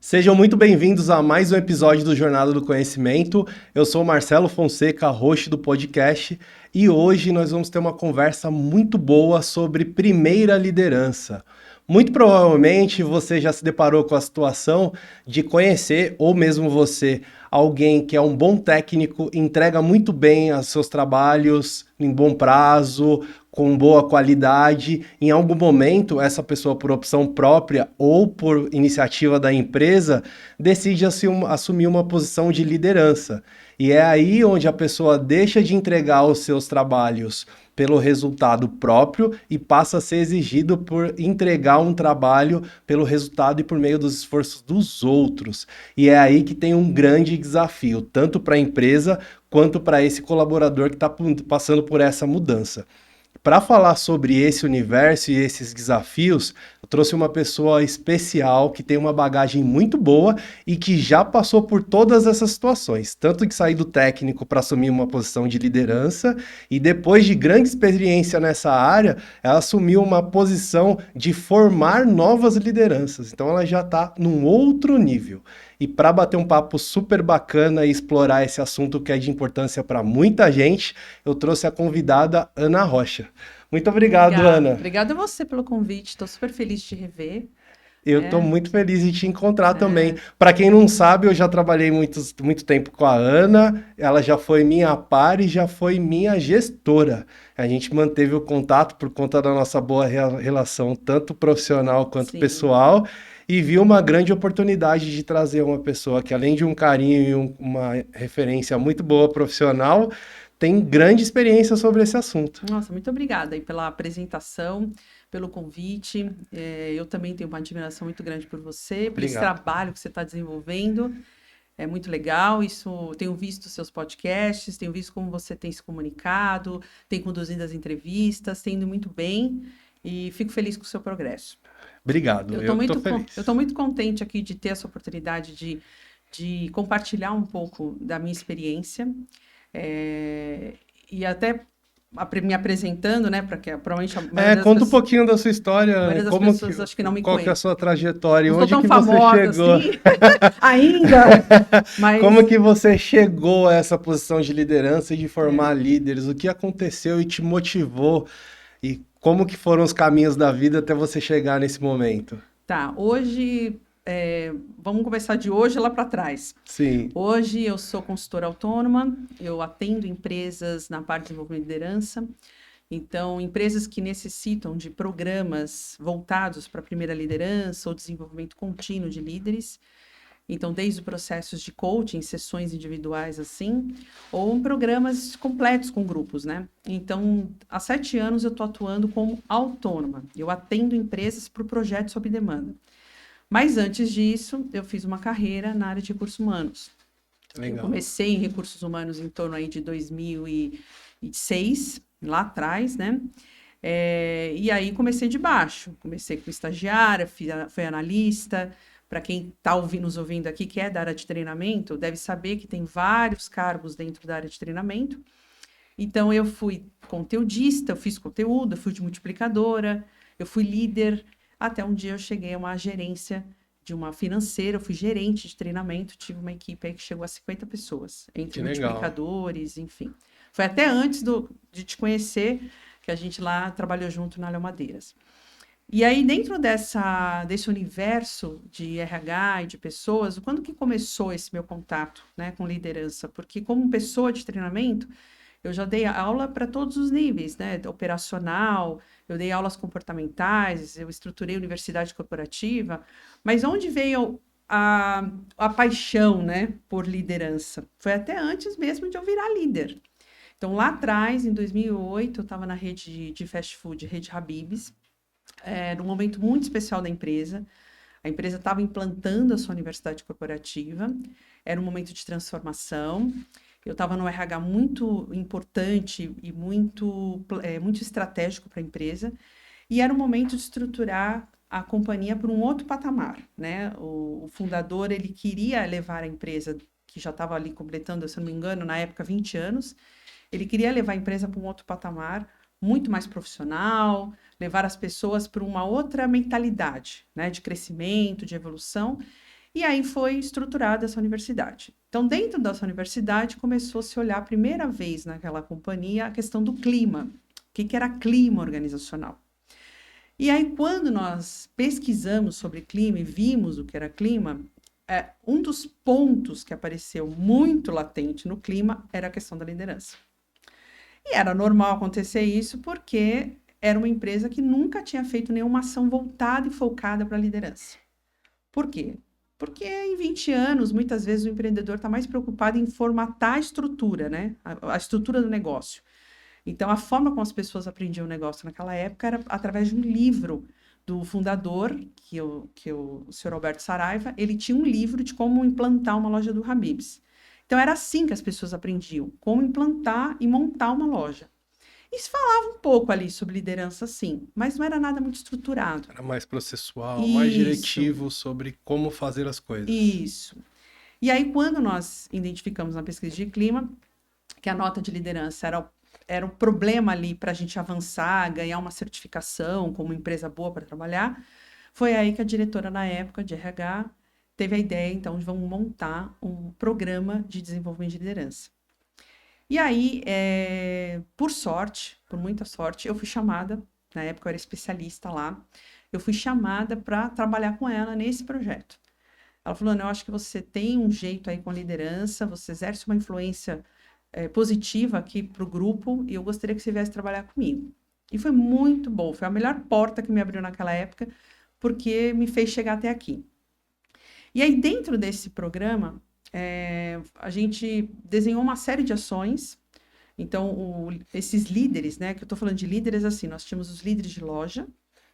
Sejam muito bem-vindos a mais um episódio do Jornada do Conhecimento. Eu sou o Marcelo Fonseca, host do podcast, e hoje nós vamos ter uma conversa muito boa sobre primeira liderança. Muito provavelmente você já se deparou com a situação de conhecer, ou mesmo você, alguém que é um bom técnico, entrega muito bem os seus trabalhos em bom prazo, com boa qualidade. Em algum momento, essa pessoa, por opção própria ou por iniciativa da empresa, decide assumir uma posição de liderança. E é aí onde a pessoa deixa de entregar os seus trabalhos pelo resultado próprio e passa a ser exigido por entregar um trabalho pelo resultado e por meio dos esforços dos outros. E é aí que tem um grande desafio, tanto para a empresa quanto para esse colaborador que está passando por essa mudança. Para falar sobre esse universo e esses desafios, eu trouxe uma pessoa especial que tem uma bagagem muito boa e que já passou por todas essas situações, tanto de sair do técnico para assumir uma posição de liderança e depois de grande experiência nessa área, ela assumiu uma posição de formar novas lideranças. Então ela já está num outro nível. E para bater um papo super bacana e explorar esse assunto que é de importância para muita gente, eu trouxe a convidada Ana Rocha. Muito obrigado, Obrigada. Ana. Obrigada a você pelo convite. Estou super feliz de te rever. Eu estou Né? muito feliz de te encontrar também. É, Para quem não sabe, eu já trabalhei muito tempo com a Ana. Ela já foi minha par e já foi minha gestora. A gente manteve o contato por conta da nossa boa relação, tanto profissional quanto sim. pessoal, e viu uma grande oportunidade de trazer uma pessoa que, além de um carinho e uma referência muito boa profissional, tem grande experiência sobre esse assunto. Nossa, muito obrigada aí pela apresentação, pelo convite. Eu também tenho uma admiração muito grande por você, por esse Obrigado. trabalho que você está desenvolvendo. É muito legal. Isso, tenho visto seus podcasts, tenho visto como você tem se comunicado, tem conduzido as entrevistas, tem ido muito bem e fico feliz com o seu progresso. Obrigado, eu estou Eu feliz. tô muito contente aqui de ter essa oportunidade de compartilhar um pouco da minha experiência, é, e até me apresentando, né, para que provavelmente Conta um pouquinho da sua a história, maioria das pessoas acho que não me qual que é a conhece. sua trajetória, e Não sou onde tão que você famosa chegou? assim ainda, Como mas que você chegou a essa posição de liderança e de é, formar líderes? O que aconteceu e te motivou? E como que foram os caminhos da vida até você chegar nesse momento? tá. Hoje, vamos começar de hoje lá para trás. Sim, Hoje eu sou consultora autônoma, eu atendo empresas na parte de desenvolvimento de liderança. Então, empresas que necessitam de programas voltados para a primeira liderança ou desenvolvimento contínuo de líderes. Então, desde processos de coaching, sessões individuais assim, ou programas completos com grupos, né? Então, há 7 anos eu estou atuando como autônoma. Eu atendo empresas por projeto sob demanda. Mas antes disso, eu fiz uma carreira na área de recursos humanos. Eu legal. comecei em recursos humanos em torno aí de 2006, lá atrás, né? E aí comecei de baixo. Comecei como estagiária, fui analista. Para quem está nos ouvindo aqui, que é da área de treinamento, deve saber que tem vários cargos dentro da área de treinamento. Então, eu fui conteudista, eu fiz conteúdo, eu fui de multiplicadora, eu fui líder, até um dia eu cheguei a uma gerência de uma financeira, eu fui gerente de treinamento, tive uma equipe aí que chegou a 50 pessoas, entre Que legal. multiplicadores, enfim. Foi até antes de te conhecer, que a gente lá trabalhou junto na Léo Madeiras. E aí, dentro desse universo de RH e de pessoas, quando que começou esse meu contato, né, com liderança? Porque como pessoa de treinamento, eu já dei aula para todos os níveis, né? Operacional, eu dei aulas comportamentais, eu estruturei universidade corporativa, mas onde veio a paixão, né, por liderança? Foi até antes mesmo de eu virar líder. Então, lá atrás, em 2008, eu estava na rede de fast food, Rede Habib's, era um momento muito especial da empresa. A empresa estava implantando a sua universidade corporativa, era um momento de transformação. Eu estava no RH muito importante e muito estratégico para a empresa, e era um momento de estruturar a companhia para um outro patamar, né? O fundador, ele queria levar a empresa, que já estava ali completando, se não me engano, na época, 20 anos, ele queria levar a empresa para um outro patamar, muito mais profissional, levar as pessoas para uma outra mentalidade, né? De crescimento, de evolução, E aí foi estruturada essa universidade. Então, dentro dessa universidade, começou a se olhar a primeira vez naquela companhia a questão do clima. O que era clima organizacional? E aí, quando nós pesquisamos sobre clima e vimos o que era clima, um dos pontos que apareceu muito latente no clima era a questão da liderança. E era normal acontecer isso porque era uma empresa que nunca tinha feito nenhuma ação voltada e focada para a liderança. Por quê? Porque em 20 anos, muitas vezes, o empreendedor está mais preocupado em formatar a estrutura, né? A estrutura do negócio. Então, a forma como as pessoas aprendiam o negócio naquela época era através de um livro do fundador, o senhor Alberto Saraiva. Ele tinha um livro de como implantar uma loja do Habib's. Então, era assim que as pessoas aprendiam, como implantar e montar uma loja. E se falava um pouco ali sobre liderança, sim, mas não era nada muito estruturado. Era mais processual, mais Isso, diretivo sobre como fazer as coisas. isso. E aí, quando nós identificamos na pesquisa de clima que a nota de liderança era um problema ali para a gente avançar, ganhar uma certificação como empresa boa para trabalhar, foi aí que a diretora, na época, de RH, teve a ideia, então, de vamos montar um programa de desenvolvimento de liderança. E aí, por sorte, por muita sorte, eu fui chamada, na época eu era especialista lá, eu fui chamada para trabalhar com ela nesse projeto. Ela falou, eu acho que você tem um jeito aí com a liderança, você exerce uma influência positiva aqui para o grupo e eu gostaria que você viesse trabalhar comigo. E foi muito bom, foi a melhor porta que me abriu naquela época, porque me fez chegar até aqui. E aí, dentro desse programa, a gente desenhou uma série de ações. Então, esses líderes, né, que eu estou falando de líderes assim, nós tínhamos os líderes de loja,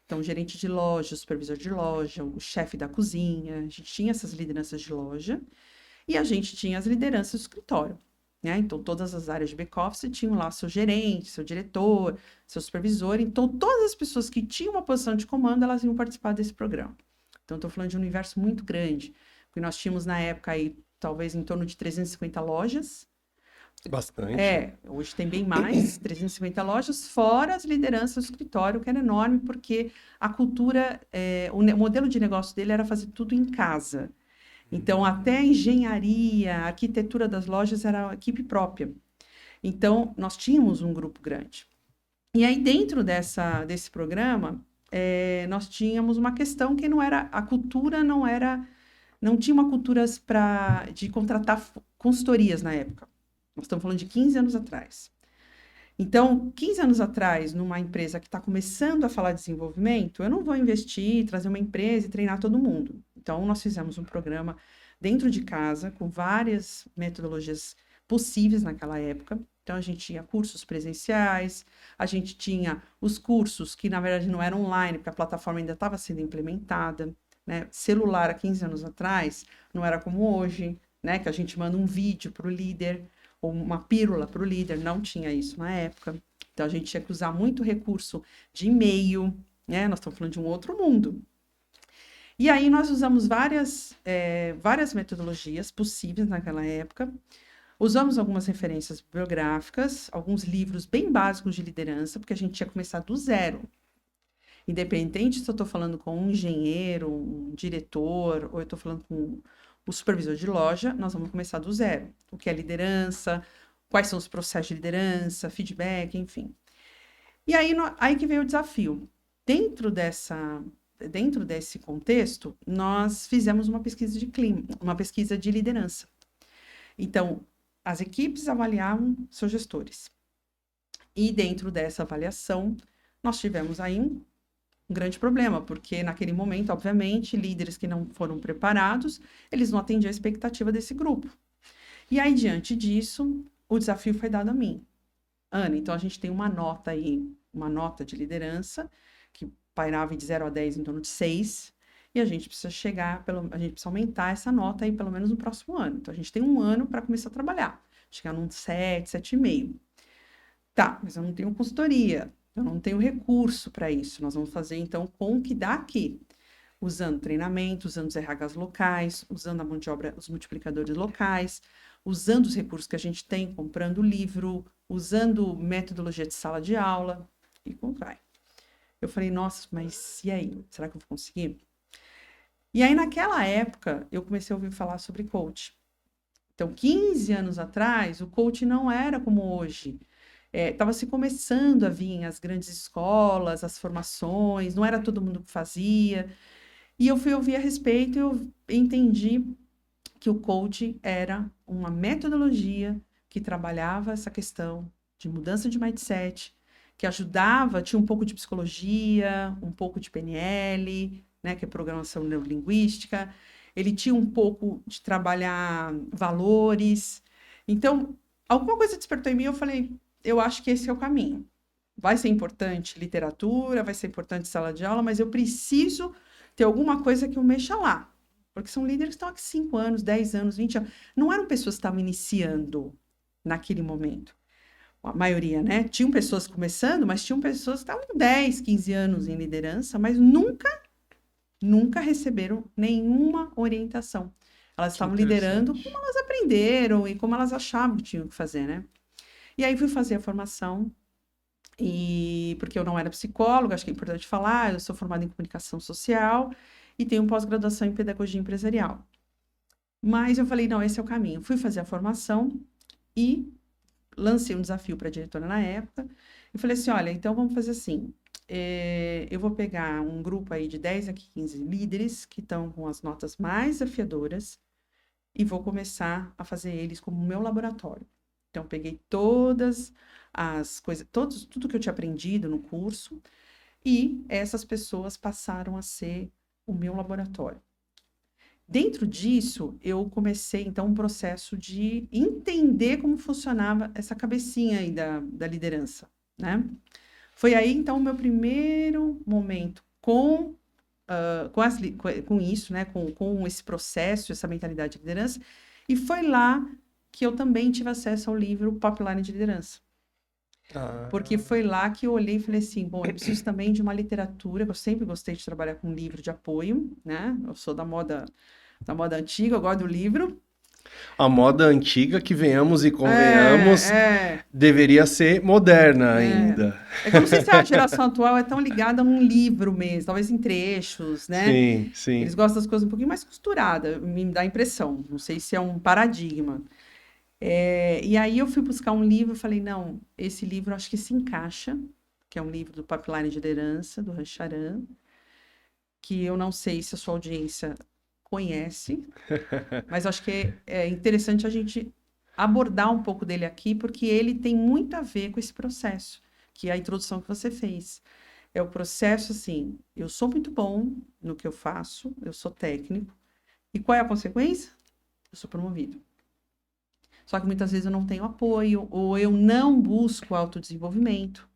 então, o gerente de loja, o supervisor de loja, o chefe da cozinha, a gente tinha essas lideranças de loja, e a gente tinha as lideranças do escritório, né? Então, todas as áreas de back-office tinham lá seu gerente, seu diretor, seu supervisor, então todas as pessoas que tinham uma posição de comando, elas iam participar desse programa. Então, estou falando de um universo muito grande, porque nós tínhamos na época aí, talvez em torno de 350 lojas. Bastante. Hoje tem bem mais, 350 lojas, fora as lideranças do escritório, que era enorme, porque a cultura, o modelo de negócio dele era fazer tudo em casa. Então, até a engenharia, a arquitetura das lojas era a equipe própria. Então, nós tínhamos um grupo grande. E aí, dentro desse programa, nós tínhamos uma questão que não era, a cultura não tinha uma cultura de contratar consultorias na época. Nós estamos falando de 15 anos atrás. Então, 15 anos atrás, numa empresa que está começando a falar de desenvolvimento, eu não vou investir, trazer uma empresa e treinar todo mundo. Então, nós fizemos um programa dentro de casa, com várias metodologias possíveis naquela época. Então, a gente tinha cursos presenciais, a gente tinha os cursos que, na verdade, não eram online, porque a plataforma ainda estava sendo implementada, né? Celular, há 15 anos atrás, não era como hoje, né? Que a gente manda um vídeo para o líder, ou uma pílula para o líder, não tinha isso na época. Então, a gente tinha que usar muito recurso de e-mail, né? Nós estamos falando de um outro mundo. E aí, nós usamos várias metodologias possíveis naquela época. Usamos algumas referências bibliográficas, alguns livros bem básicos de liderança, porque a gente tinha começado do zero. Independente se eu estou falando com um engenheiro, um diretor, ou eu estou falando com o supervisor de loja, nós vamos começar do zero. O que é liderança, quais são os processos de liderança, feedback, enfim. E aí que veio o desafio. Dentro desse contexto, nós fizemos uma pesquisa de clima, uma pesquisa de liderança. Então, as equipes avaliavam seus gestores. E dentro dessa avaliação, nós tivemos aí um grande problema, porque naquele momento, obviamente, líderes que não foram preparados, eles não atendiam a expectativa desse grupo. E aí, diante disso, o desafio foi dado a mim. Ana, então a gente tem uma nota aí, uma nota de liderança, que pairava de 0 a 10 em torno de 6, e a gente precisa a gente precisa aumentar essa nota aí pelo menos no próximo ano. Então, a gente tem um ano para começar a trabalhar, chegar num 7, 7,5. Tá, mas eu não tenho consultoria, eu não tenho recurso para isso. Nós vamos fazer, então, com o que dá aqui. Usando treinamento, usando os RHs locais, usando a mão de obra, os multiplicadores locais, usando os recursos que a gente tem, comprando livro, usando metodologia de sala de aula, e como vai. Eu falei, nossa, mas e aí? Será que eu vou conseguir? E aí, naquela época, eu comecei a ouvir falar sobre coach. Então, 15 anos atrás, o coach não era como hoje. Estava se começando a vir as grandes escolas, as formações, não era todo mundo que fazia. E eu fui ouvir a respeito e eu entendi que o coach era uma metodologia que trabalhava essa questão de mudança de mindset, que ajudava, tinha um pouco de psicologia, um pouco de PNL, né, que é programação neurolinguística, ele tinha um pouco de trabalhar valores. Então, alguma coisa despertou em mim, eu falei, eu acho que esse é o caminho. Vai ser importante literatura, vai ser importante sala de aula, mas eu preciso ter alguma coisa que eu mexa lá. Porque são líderes que estão aqui 5 anos, 10 anos, 20 anos. Não eram pessoas que estavam iniciando naquele momento. A maioria, né? Tinham pessoas começando, mas tinham pessoas que estavam 10, 15 anos em liderança, mas nunca receberam nenhuma orientação. Elas estavam liderando como elas aprenderam e como elas achavam que tinham que fazer, né? E aí fui fazer a formação, porque eu não era psicóloga, acho que é importante falar, eu sou formada em comunicação social e tenho pós-graduação em pedagogia empresarial. Mas eu falei, não, esse é o caminho. Fui fazer a formação e lancei um desafio para a diretora na época e falei assim, olha, então vamos fazer assim, eu vou pegar um grupo aí de 10 a 15 líderes que estão com as notas mais desafiadoras e vou começar a fazer eles como meu laboratório. Então, peguei todas as coisas, tudo que eu tinha aprendido no curso e essas pessoas passaram a ser o meu laboratório. Dentro disso, eu comecei, então, um processo de entender como funcionava essa cabecinha aí da liderança, né? Foi aí, então, o meu primeiro momento com isso, né? Com esse processo, essa mentalidade de liderança. E foi lá que eu também tive acesso ao livro Pipeline de Liderança. Porque foi lá que eu olhei e falei assim, bom, eu preciso também de uma literatura, eu sempre gostei de trabalhar com livro de apoio, né? Eu sou da moda antiga, eu gosto do livro. A moda antiga, que venhamos e convenhamos, deveria ser moderna ainda. É que eu não sei se a geração atual é tão ligada num livro mesmo, talvez em trechos, né? Sim, sim. Eles gostam das coisas um pouquinho mais costuradas, me dá a impressão. Não sei se é um paradigma. E aí eu fui buscar um livro e falei, não, esse livro acho que se encaixa, que é um livro do Pipeline de Liderança, do Rancharan, que eu não sei se a sua audiência conhece, mas acho que é interessante a gente abordar um pouco dele aqui, porque ele tem muito a ver com esse processo, que é a introdução que você fez. É o processo, assim, eu sou muito bom no que eu faço, eu sou técnico, e qual é a consequência? Eu sou promovido. Só que muitas vezes eu não tenho apoio, ou eu não busco autodesenvolvimento.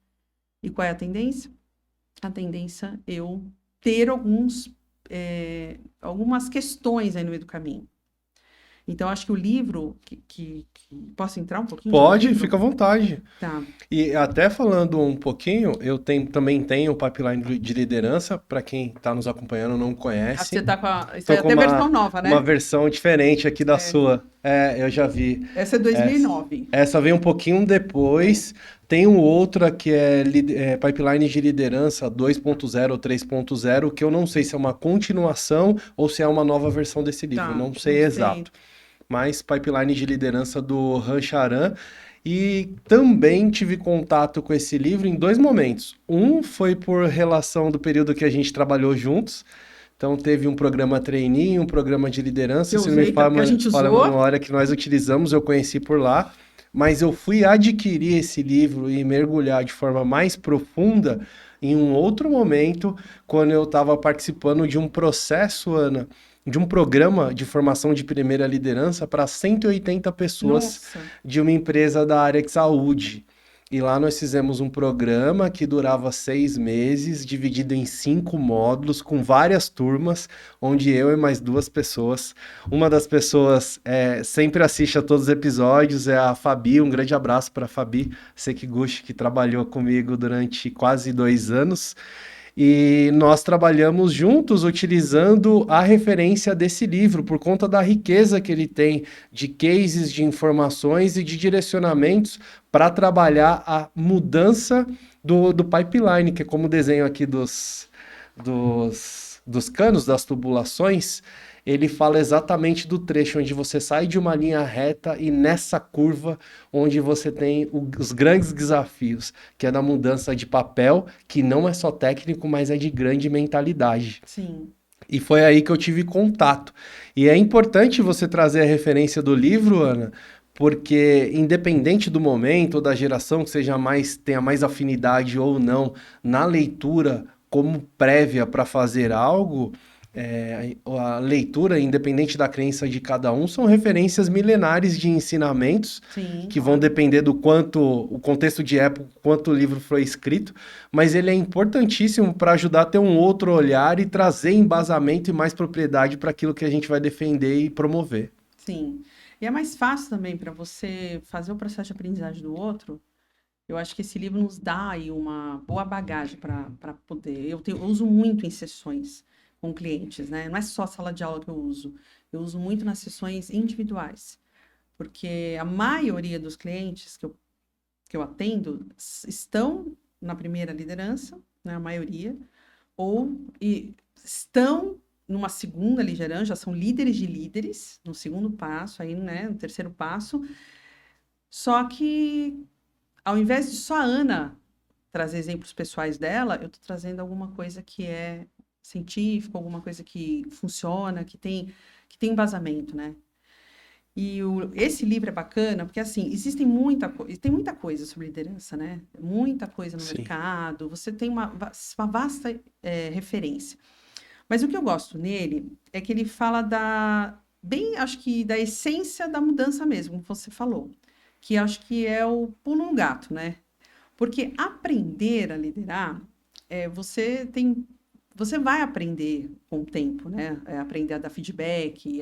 E qual é a tendência? A tendência é eu ter algumas questões aí no meio do caminho. Então, acho que o livro, posso entrar um pouquinho? Pode, fica à vontade. Tá. E até falando um pouquinho, eu também tenho o Pipeline de Liderança, para quem está nos acompanhando não conhece. Você tá com isso é até versão nova, né? Uma versão diferente aqui da sua. Eu já vi. Essa é 2009. Essa veio um pouquinho depois. Tem um outro que é Pipeline de Liderança 2.0 ou 3.0, que eu não sei se é uma continuação ou se é uma nova versão desse livro. Tá, não sei exato. Mas Pipeline de Liderança do Rancharan. E também tive contato com esse livro em 2 momentos. Um foi por relação do período que a gente trabalhou juntos. Então teve um programa trainee, um programa de liderança. Se não me fala a memória que nós utilizamos, eu conheci por lá. Mas eu fui adquirir esse livro e mergulhar de forma mais profunda em um outro momento, quando eu estava participando de um processo, Ana, de um programa de formação de primeira liderança para 180 pessoas de uma empresa da área de saúde. E lá nós fizemos um programa que durava 6 meses, dividido em 5 módulos, com várias turmas, onde eu e mais 2 pessoas. Uma das pessoas sempre assiste a todos os episódios, é a Fabi. Um grande abraço para a Fabi Sekiguchi, que trabalhou comigo durante quase 2 anos. E nós trabalhamos juntos utilizando a referência desse livro, por conta da riqueza que ele tem de cases, de informações e de direcionamentos para trabalhar a mudança do pipeline, que é como o desenho aqui dos dos canos, das tubulações, ele fala exatamente do trecho onde você sai de uma linha reta e nessa curva onde você tem os grandes desafios, que é da mudança de papel, que não é só técnico, mas é de grande mentalidade. Sim. E foi aí que eu tive contato. E é importante você trazer a referência do livro, Ana, porque independente do momento ou da geração que seja mais, tenha mais afinidade ou não na leitura como prévia para fazer algo, a leitura, independente da crença de cada um, são referências milenares de ensinamentos Sim, que vão claro. depender do quanto, o contexto de época, quanto o livro foi escrito, mas ele é importantíssimo para ajudar a ter um outro olhar e trazer embasamento e mais propriedade para aquilo que a gente vai defender e promover. Sim. E é mais fácil também para você fazer o processo de aprendizagem do outro. Eu acho que esse livro nos dá aí uma boa bagagem para poder. Eu uso muito em sessões com clientes, né? Não é só sala de aula que eu uso muito nas sessões individuais, porque a maioria dos clientes que eu atendo estão na primeira liderança, né? A maioria, estão numa segunda liderança, já são líderes de líderes, no segundo passo, aí, né? No terceiro passo. Só que ao invés de só a Ana trazer exemplos pessoais dela, eu estou trazendo alguma coisa que é científica, alguma coisa que funciona, que tem embasamento, né? E esse livro é bacana porque, assim, tem muita coisa sobre liderança, né? Muita coisa no Sim. mercado, você tem uma vasta referência. Mas o que eu gosto nele é que ele fala acho que da essência da mudança mesmo, como você falou, que acho que é o pulo no gato, né? Porque aprender a liderar, você vai aprender com o tempo, né? Aprender a dar feedback,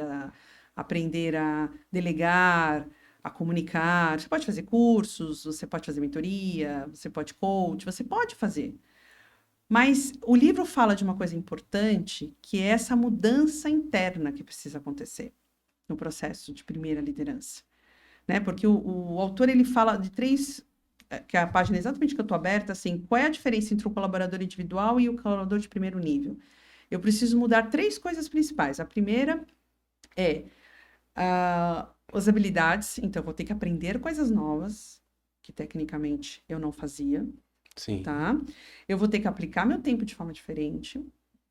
aprender a delegar, a comunicar. Você pode fazer cursos, você pode fazer mentoria, você pode coach, você pode fazer. Mas o livro fala de uma coisa importante, que é essa mudança interna que precisa acontecer no processo de primeira liderança, né? Porque o autor ele fala de três, que é a página exatamente que eu estou aberta, assim, qual é a diferença entre o colaborador individual e o colaborador de primeiro nível? Eu preciso mudar três coisas principais. A primeira é as habilidades, então eu vou ter que aprender coisas novas, que tecnicamente eu não fazia, Sim. tá? Eu vou ter que aplicar meu tempo de forma diferente.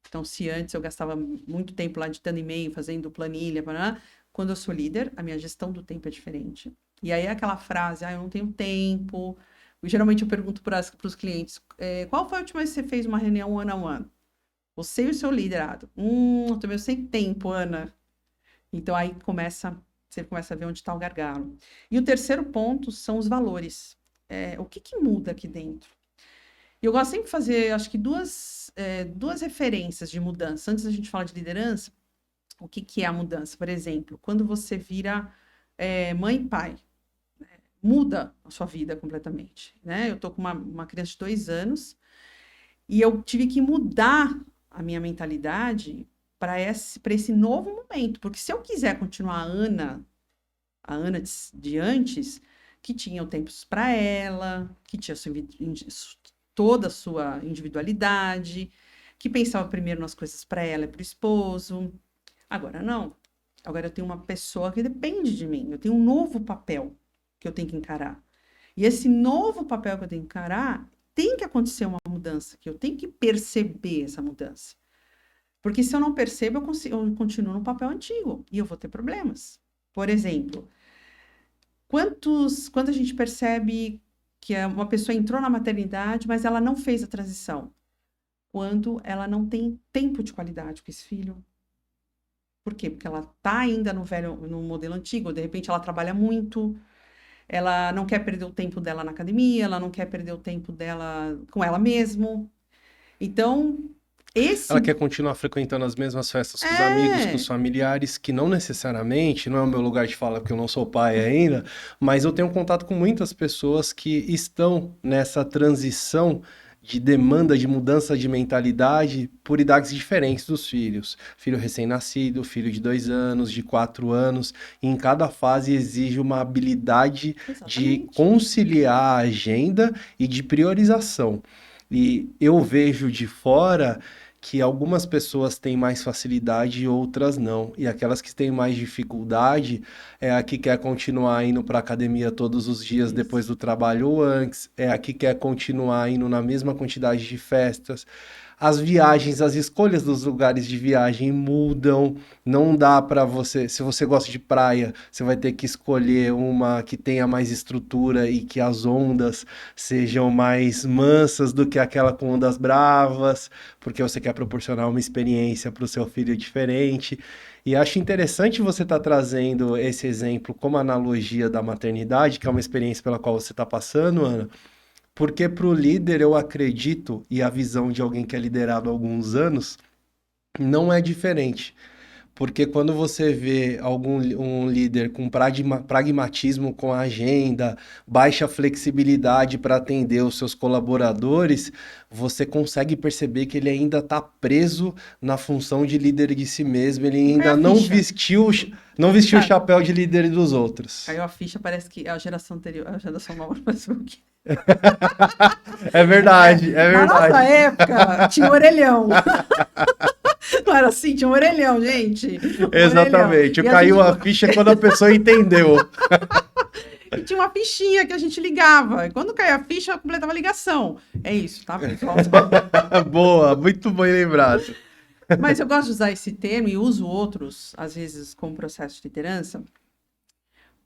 Então, se antes eu gastava muito tempo lá editando e-mail, fazendo planilha, quando eu sou líder, a minha gestão do tempo é diferente. E aí é aquela frase, eu não tenho tempo. Geralmente eu pergunto para os clientes, qual foi a última vez que você fez uma reunião one-on-one? Você e o seu liderado. Eu tô meio sem tempo, Ana. Então aí você começa a ver onde está o gargalo. E o terceiro ponto são os valores. O que muda aqui dentro? E eu gosto sempre de fazer, acho que duas referências de mudança. Antes da gente falar de liderança, o que é a mudança? Por exemplo, quando você vira mãe e pai, muda a sua vida completamente, né? Eu tô com uma criança de 2 anos e eu tive que mudar a minha mentalidade para esse novo momento. Porque se eu quiser continuar a Ana de antes, que tinha o tempo para ela, que tinha toda a sua individualidade, que pensava primeiro nas coisas para ela e para o esposo. Agora não. Agora eu tenho uma pessoa que depende de mim. Eu tenho um novo papel que eu tenho que encarar. E esse novo papel que eu tenho que encarar, tem que acontecer uma mudança, que eu tenho que perceber essa mudança. Porque se eu não percebo, eu continuo no papel antigo e eu vou ter problemas. Por exemplo, quando a gente percebe que uma pessoa entrou na maternidade, mas ela não fez a transição? Quando ela não tem tempo de qualidade com esse filho. Por quê? Porque ela está ainda no modelo antigo, de repente ela trabalha muito, ela não quer perder o tempo dela na academia, ela não quer perder o tempo dela com ela mesma. Então, Ela quer continuar frequentando as mesmas festas com os amigos, com os familiares, que não necessariamente, não é o meu lugar de fala porque eu não sou pai ainda, mas eu tenho contato com muitas pessoas que estão nessa transição de demanda de mudança de mentalidade por idades diferentes dos filhos. Filho recém-nascido, filho de 2 anos, de 4 anos, e em cada fase exige uma habilidade de exatamente. conciliar a agenda e de priorização. E eu vejo de fora que algumas pessoas têm mais facilidade e outras não. E aquelas que têm mais dificuldade é a que quer continuar indo para academia todos os dias depois Isso. do trabalho ou antes, é a que quer continuar indo na mesma quantidade de festas. As viagens, as escolhas dos lugares de viagem mudam. Não dá para você, se você gosta de praia, você vai ter que escolher uma que tenha mais estrutura e que as ondas sejam mais mansas do que aquela com ondas bravas, porque você quer proporcionar uma experiência para o seu filho diferente. E acho interessante você estar trazendo esse exemplo como analogia da maternidade, que é uma experiência pela qual você está passando, Ana, porque para o líder eu acredito, e a visão de alguém que é liderado há alguns anos, não é diferente. Porque quando você vê um líder com pragmatismo com a agenda, baixa flexibilidade para atender os seus colaboradores, você consegue perceber que ele ainda está preso na função de líder de si mesmo, ele Caiu ainda a não ficha. vestiu o Sabe? chapéu de líder dos outros. Caiu a ficha, parece que a geração anterior, a geração nova, parece o quê? É verdade, é Na nossa verdade. época, tinha orelhão. Não era assim, tinha um orelhão, gente. Um orelhão. Exatamente, E a gente caiu a ficha quando a pessoa entendeu. e tinha uma fichinha que a gente ligava. E quando caía a ficha, completava a ligação. É isso, tá, pessoal? Boa, muito bem lembrado. Mas eu gosto de usar esse termo e uso outros, às vezes, como processo de liderança,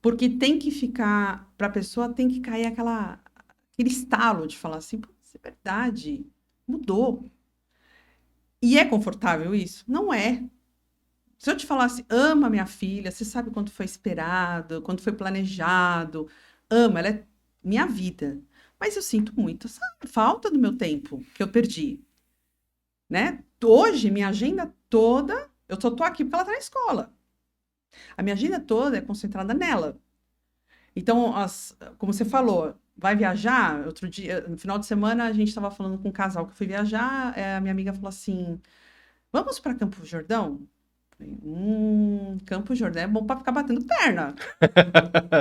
porque tem que ficar, para a pessoa tem que cair aquele estalo de falar assim, putz, é verdade, mudou. E é confortável isso? Não é. Se eu te falasse, ama minha filha, você sabe quanto foi esperado, quanto foi planejado, ama, ela é minha vida. Mas eu sinto muito essa falta do meu tempo que eu perdi, né? Hoje, minha agenda toda, eu só tô aqui porque ela tá na escola. A minha agenda toda é concentrada nela. Então, como você falou, vai viajar? Outro dia, no final de semana, a gente estava falando com um casal que foi viajar, a minha amiga falou assim, vamos para Campo Jordão? Falei, Campo Jordão é bom para ficar batendo perna.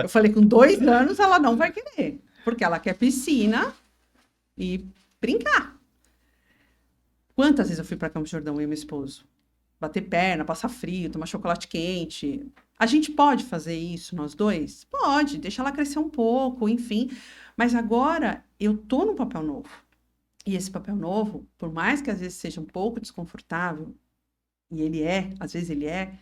Eu falei, com 2 anos ela não vai querer, porque ela quer piscina e brincar. Quantas vezes eu fui para Campo Jordão, eu e meu esposo? Bater perna, passar frio, tomar chocolate quente. A gente pode fazer isso, nós dois? Pode, deixa ela crescer um pouco, enfim. Mas agora eu tô num papel novo. E esse papel novo, por mais que às vezes seja um pouco desconfortável, e às vezes ele é,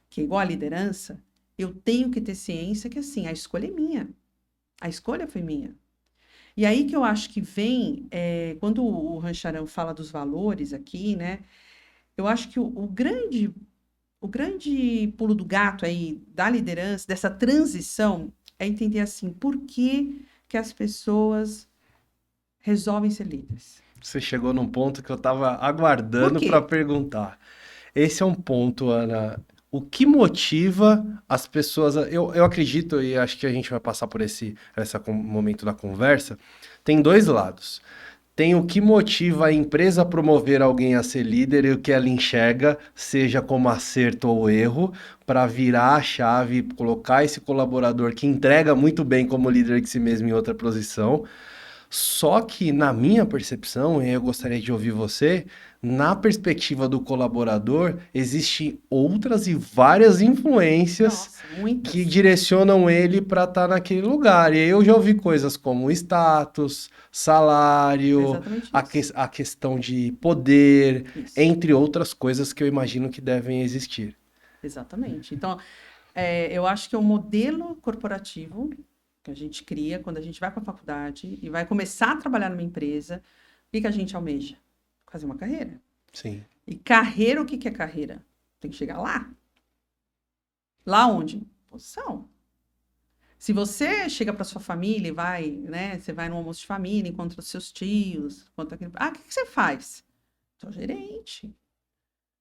que é igual à liderança, eu tenho que ter ciência que, assim, a escolha é minha. A escolha foi minha. E aí que eu acho que vem, quando o Rancharan fala dos valores aqui, né? Eu acho que o grande pulo do gato aí da liderança, dessa transição, é entender assim, por que que as pessoas resolvem ser líderes? Você chegou num ponto que eu estava Por aguardando quê? para perguntar. Esse é um ponto, Ana. O que motiva as pessoas? Eu acredito, e acho que a gente vai passar por esse momento da conversa. Tem dois lados. Tem o que motiva a empresa a promover alguém a ser líder e o que ela enxerga, seja como acerto ou erro, para virar a chave, colocar esse colaborador que entrega muito bem como líder de si mesmo em outra posição. Só que, na minha percepção, e eu gostaria de ouvir você, na perspectiva do colaborador, existem outras e várias influências Nossa, que muitas. direcionam ele para estar naquele lugar. E aí eu já ouvi coisas como status, É salário, exatamente a, isso. a questão de poder, Isso, entre outras coisas que eu imagino que devem existir. exatamente. Então, eu acho que é um modelo corporativo que a gente cria quando a gente vai para a faculdade e vai começar a trabalhar numa empresa, o que que a gente almeja? Fazer uma carreira. Sim. E carreira, o que que é carreira? Tem que chegar lá. Lá onde? Posição. Se você chega para sua família e vai, né? Você vai no almoço de família, encontra os seus tios, encontra aquele... o que que você faz? Sou gerente,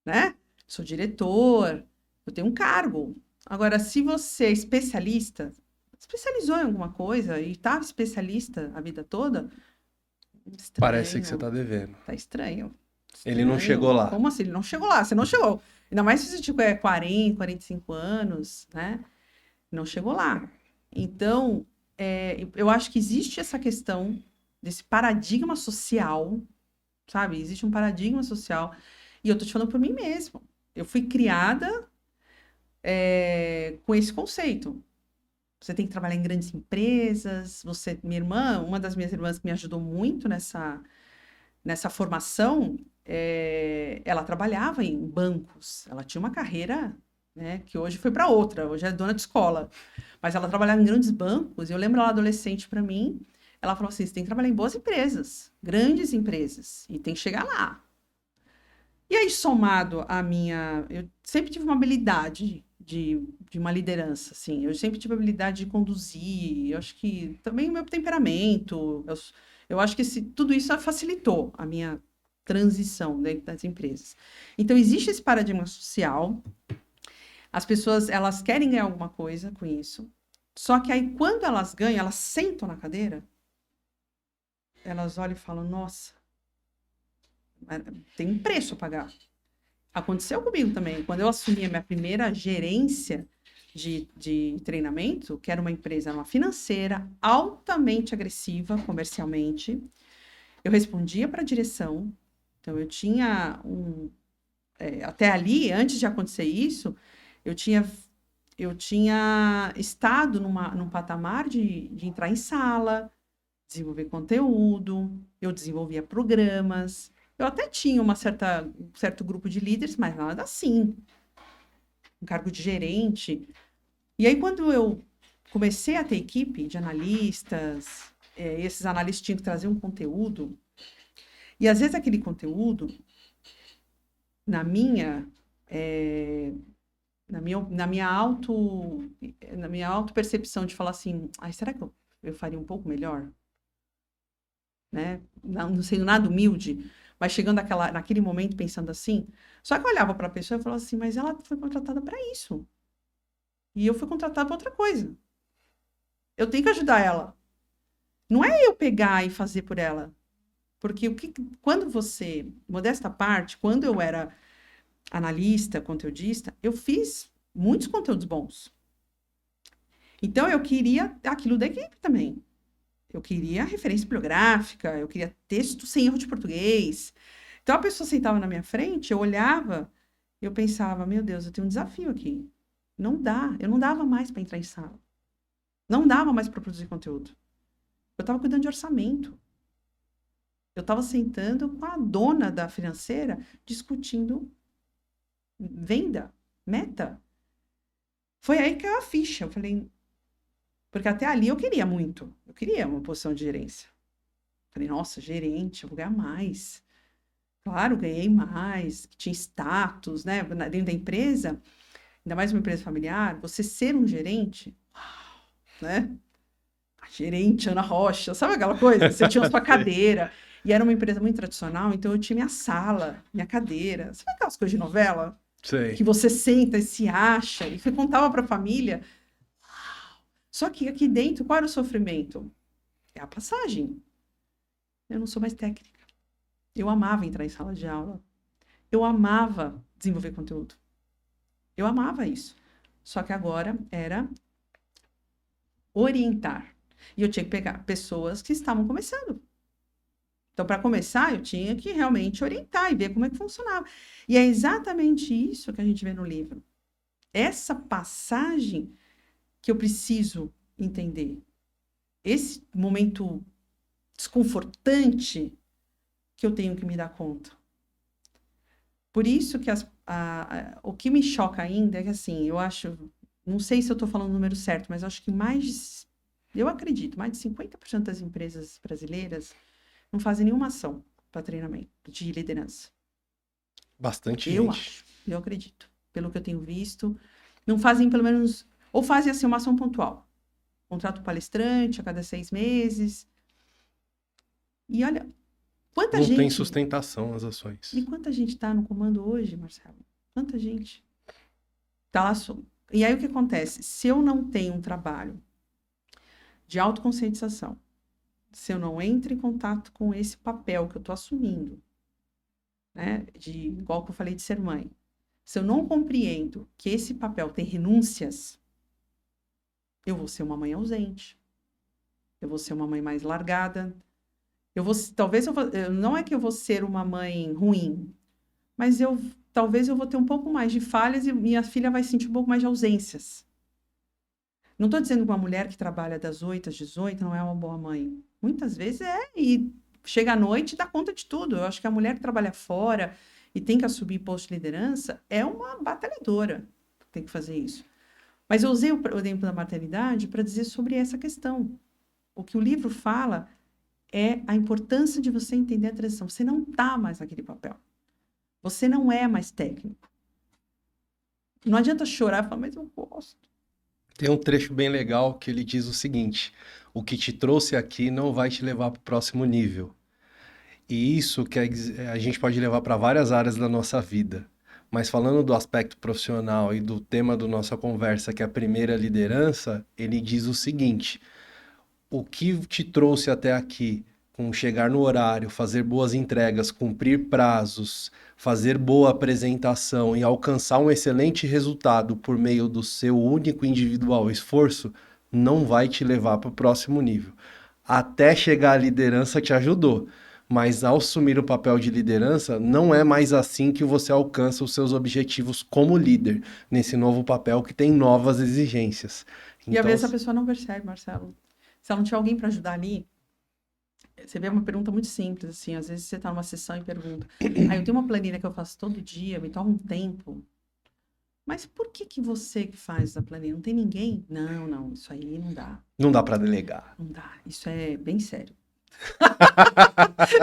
né? Sou diretor, eu tenho um cargo. Agora, se você é especialista, especializou em alguma coisa e estava especialista a vida toda, Parece que você estranho, está devendo. tá estranho. Ele não chegou Estranho. lá. Como assim? Ele não chegou lá, você não chegou. Ainda mais se você tipo, 40, 45 anos, né? Não chegou lá. Então, eu acho que existe essa questão desse paradigma social, sabe? Existe um paradigma social E eu tô te falando por mim mesmo. Eu fui criada com esse conceito. Você tem que trabalhar em grandes empresas. Minha irmã, uma das minhas irmãs que me ajudou muito nessa formação, ela trabalhava em bancos. Ela tinha uma carreira, né, que hoje foi para outra. Hoje é dona de escola. Mas ela trabalhava em grandes bancos. E eu lembro ela adolescente para mim. Ela falou assim: você tem que trabalhar em boas empresas, grandes empresas, e tem que chegar lá. E aí, somado à minha. Eu sempre tive uma habilidade de uma liderança, assim. Eu sempre tive a habilidade de conduzir. Eu acho que também o meu temperamento. Eu acho que tudo isso facilitou a minha transição dentro das empresas. Então, existe esse paradigma social. As pessoas, elas querem ganhar alguma coisa com isso. Só que aí, quando elas ganham, elas sentam na cadeira, elas olham e falam: nossa, tem um preço a pagar. Aconteceu comigo também. Quando eu assumi a minha primeira gerência de treinamento, que era uma empresa, uma financeira, altamente agressiva comercialmente, eu respondia para a direção. Então, eu tinha até ali, antes de acontecer isso, eu tinha estado num patamar de entrar em sala, desenvolver conteúdo, eu desenvolvia programas. Eu até tinha um certo grupo de líderes, mas nada assim. Um cargo de gerente. E aí, quando eu comecei a ter equipe de analistas, esses analistas tinham que trazer um conteúdo. E às vezes aquele conteúdo, na minha auto-percepção de falar assim, será que eu faria um pouco melhor? Né? Não sendo nada humilde, mas chegando naquele momento pensando assim. Só que eu olhava para a pessoa e falava assim, mas ela foi contratada para isso. E eu fui contratada para outra coisa. Eu tenho que ajudar ela. Não é eu pegar e fazer por ela. Porque quando você, modesta parte, quando eu era analista, conteudista, eu fiz muitos conteúdos bons. Então eu queria aquilo da equipe também. Eu queria referência bibliográfica, eu queria texto sem erro de português. Então, a pessoa sentava na minha frente, eu olhava, eu pensava, meu Deus, eu tenho um desafio aqui. Não dá, eu não dava mais para entrar em sala. Não dava mais para produzir conteúdo. Eu estava cuidando de orçamento. Eu estava sentando com a dona da financeira, discutindo venda, meta. Foi aí que caiu a ficha. Eu falei, porque até ali eu queria muito. Eu queria uma posição de gerência. Falei, nossa, gerente, eu vou ganhar mais. Claro, ganhei mais, tinha status, né? Dentro da empresa, ainda mais uma empresa familiar, você ser um gerente, né? Gerente, Ana Rocha, sabe aquela coisa? Você tinha a sua cadeira. E era uma empresa muito tradicional, então eu tinha minha sala, minha cadeira. Sabe aquelas coisas de novela? Sei. Que você senta e se acha, e você contava para a família. Só que aqui dentro, qual era o sofrimento? É a passagem. Eu não sou mais técnica. Eu amava entrar em sala de aula. Eu amava desenvolver conteúdo. Eu amava isso. Só que agora era orientar. E eu tinha que pegar pessoas que estavam começando. Então, para começar, eu tinha que realmente orientar e ver como é que funcionava. E é exatamente isso que a gente vê no livro. Essa passagem que eu preciso entender. Esse momento desconfortante que eu tenho que me dar conta. Por isso que o que me choca ainda é que, assim, eu acho, não sei se eu estou falando o número certo, mas eu acho que eu acredito, mais de 50% das empresas brasileiras não fazem nenhuma ação para treinamento de liderança. Bastante Eu gente. acho, eu acredito. Pelo que eu tenho visto, não fazem pelo menos, ou fazem assim uma ação pontual. Contrato palestrante a cada 6 meses. E olha, quanta Não gente... tem sustentação as ações. E quanta gente está no comando hoje, Marcelo? Quanta gente? Tá lá. E aí o que acontece? Se eu não tenho um trabalho de autoconscientização, se eu não entro em contato com esse papel que eu estou assumindo, né? Igual que eu falei de ser mãe. Se eu não compreendo que esse papel tem renúncias, eu vou ser uma mãe ausente. Eu vou ser uma mãe mais largada. Não é que eu vou ser uma mãe ruim, mas talvez eu vou ter um pouco mais de falhas e minha filha vai sentir um pouco mais de ausências. Não estou dizendo que uma mulher que trabalha das 8 às 18 não é uma boa mãe. Muitas vezes e chega à noite e dá conta de tudo. Eu acho que a mulher que trabalha fora e tem que assumir posto de liderança é uma batalhadora. Tem que fazer isso. Mas eu usei o exemplo da maternidade para dizer sobre essa questão. O que o livro fala é a importância de você entender a transição. Você não está mais naquele papel. Você não é mais técnico. Não adianta chorar e falar, mas eu gosto. Tem um trecho bem legal que ele diz o seguinte: o que te trouxe aqui não vai te levar para o próximo nível. E isso quer dizer, a gente pode levar para várias áreas da nossa vida. Mas falando do aspecto profissional e do tema da nossa conversa, que é a primeira liderança, ele diz o seguinte: o que te trouxe até aqui, com chegar no horário, fazer boas entregas, cumprir prazos, fazer boa apresentação e alcançar um excelente resultado por meio do seu único individual esforço, não vai te levar para o próximo nível. Até chegar à liderança te ajudou, mas ao assumir o papel de liderança, não é mais assim que você alcança os seus objetivos como líder, nesse novo papel que tem novas exigências. E às Então, vezes a pessoa não percebe, Marcelo. Se ela não tiver alguém para ajudar ali, você vê uma pergunta muito simples, assim, às vezes você está numa sessão e pergunta, eu tenho uma planilha que eu faço todo dia, me toma um tempo, mas por que você que faz a planilha? Não tem ninguém? Não, isso aí não dá. não dá para delegar. Não dá, isso é bem sério.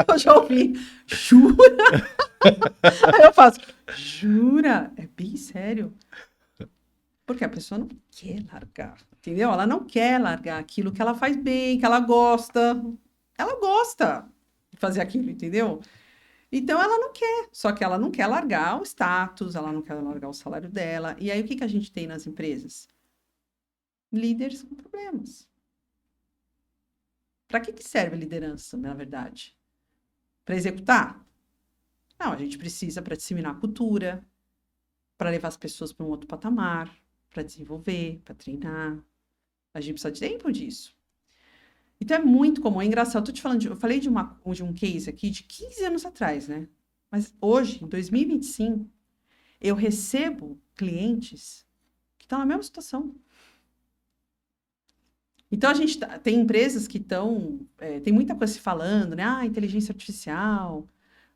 Eu já ouvi, jura? Aí eu faço, jura? É bem sério. Porque a pessoa não quer largar, entendeu? Ela não quer largar aquilo que ela faz bem, que ela gosta. Ela gosta de fazer aquilo, entendeu? Então ela não quer, só que ela não quer largar o status, ela não quer largar o salário dela. E aí o que que a gente tem nas empresas? Líderes com problemas. Para que serve a liderança, na verdade? Para executar? Não, a gente precisa para disseminar a cultura, para levar as pessoas para um outro patamar, para desenvolver, para treinar. A gente precisa de tempo disso. Então é muito comum, é engraçado. Tô te falando, eu falei de um case aqui de 15 anos atrás, né? Mas hoje, em 2025, eu recebo clientes que estão na mesma situação. Então a gente tem empresas que estão, tem muita coisa se falando, né? Inteligência artificial,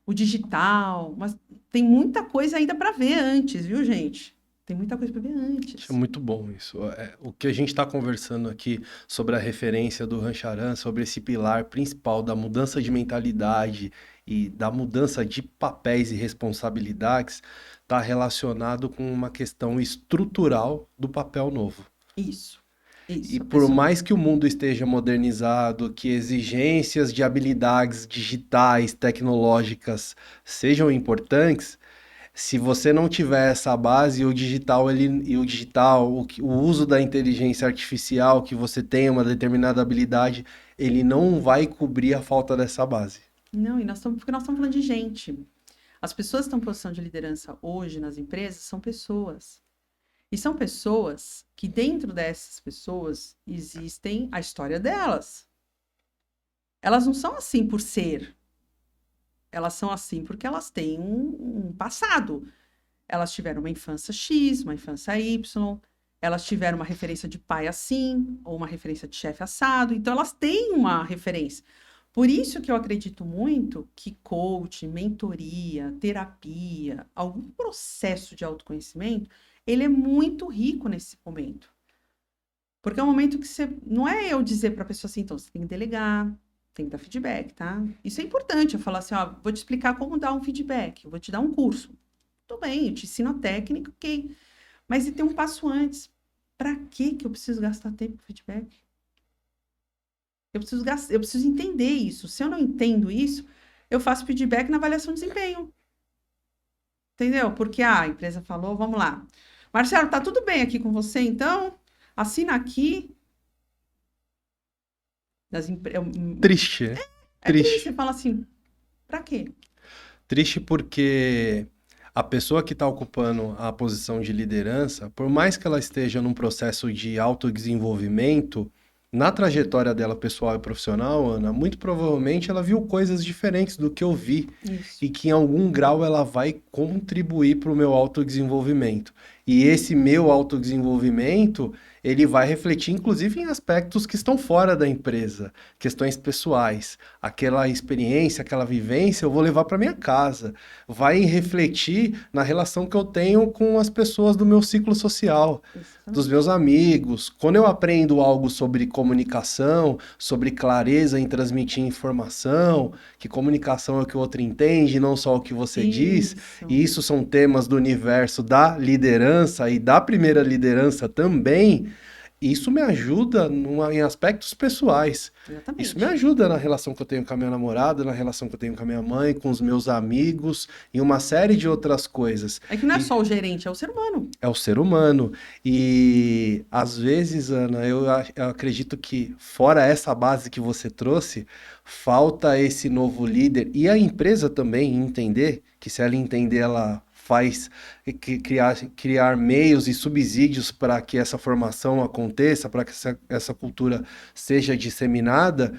o digital, mas tem muita coisa ainda para ver antes, viu, gente? Tem muita coisa para ver antes. É muito bom isso. O que a gente está conversando aqui sobre a referência do Rancharan, sobre esse pilar principal da mudança de mentalidade e da mudança de papéis e responsabilidades, está relacionado com uma questão estrutural do papel novo. Isso. E por mais que o mundo esteja modernizado, que exigências de habilidades digitais, tecnológicas sejam importantes, se você não tiver essa base, o digital, o uso da inteligência artificial, que você tem uma determinada habilidade, ele não vai cobrir a falta dessa base. Não, porque nós estamos falando de gente. As pessoas que estão em posição de liderança hoje nas empresas são pessoas. E são pessoas que dentro dessas pessoas existem a história delas. Elas não são assim por ser. Elas são assim porque elas têm um passado. Elas tiveram uma infância X, uma infância Y, elas tiveram uma referência de pai assim, ou uma referência de chefe assado, então elas têm uma referência. Por isso que eu acredito muito que coaching, mentoria, terapia, algum processo de autoconhecimento, ele é muito rico nesse momento. Porque é um momento que você... Não é eu dizer para a pessoa assim, então, você tem que delegar, tem que dar feedback, tá? Isso é importante, eu falar assim, vou te explicar como dar um feedback, vou te dar um curso. Tudo bem, eu te ensino a técnica, ok. Mas e tem um passo antes. Para que eu preciso gastar tempo com feedback? Eu preciso entender isso. Se eu não entendo isso, eu faço feedback na avaliação de desempenho. Entendeu? Porque a empresa falou, vamos lá. Marcelo, tá tudo bem aqui com você, então? Assina aqui. Triste, né? Triste. Você fala assim, para quê? Triste porque a pessoa que está ocupando a posição de liderança, por mais que ela esteja num processo de autodesenvolvimento, na trajetória dela pessoal e profissional, Ana, muito provavelmente ela viu coisas diferentes do que eu vi Isso. e que em algum grau ela vai contribuir para o meu autodesenvolvimento. E esse meu autodesenvolvimento, ele vai refletir inclusive em aspectos que estão fora da empresa, questões pessoais. Aquela experiência, aquela vivência, eu vou levar para minha casa. Vai refletir na relação que eu tenho com as pessoas do meu ciclo social, dos meus Exatamente. amigos. Quando eu aprendo algo sobre comunicação, sobre clareza em transmitir informação, que comunicação é o que o outro entende, não só o que você diz, Isso. e isso são temas do universo da liderança e da primeira liderança também, isso me ajuda em aspectos pessoais. Isso me Exatamente. ajuda na relação que eu tenho com a minha namorada, na relação que eu tenho com a minha mãe, com os meus amigos e uma série de outras coisas. É que não é E só o gerente, é o ser humano. é o ser humano. E às vezes, Ana, eu acredito que, fora essa base que você trouxe, falta esse novo líder e a empresa também entender que, se ela entender, ela faz criar meios e subsídios para que essa formação aconteça, para que essa cultura seja disseminada,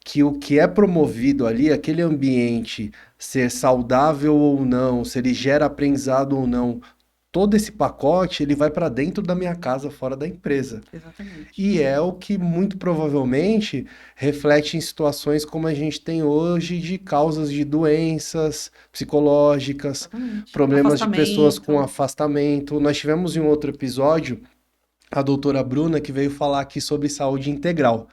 que o que é promovido ali, aquele ambiente, ser saudável ou não, se ele gera aprendizado ou não, todo esse pacote ele vai para dentro da minha casa, fora da empresa. Exatamente. E é o que muito provavelmente reflete em situações como a gente tem hoje de causas de doenças psicológicas, Exatamente. problemas de pessoas com Afastamento. afastamento. Nós tivemos em um outro episódio a doutora Bruna que veio falar aqui sobre saúde integral.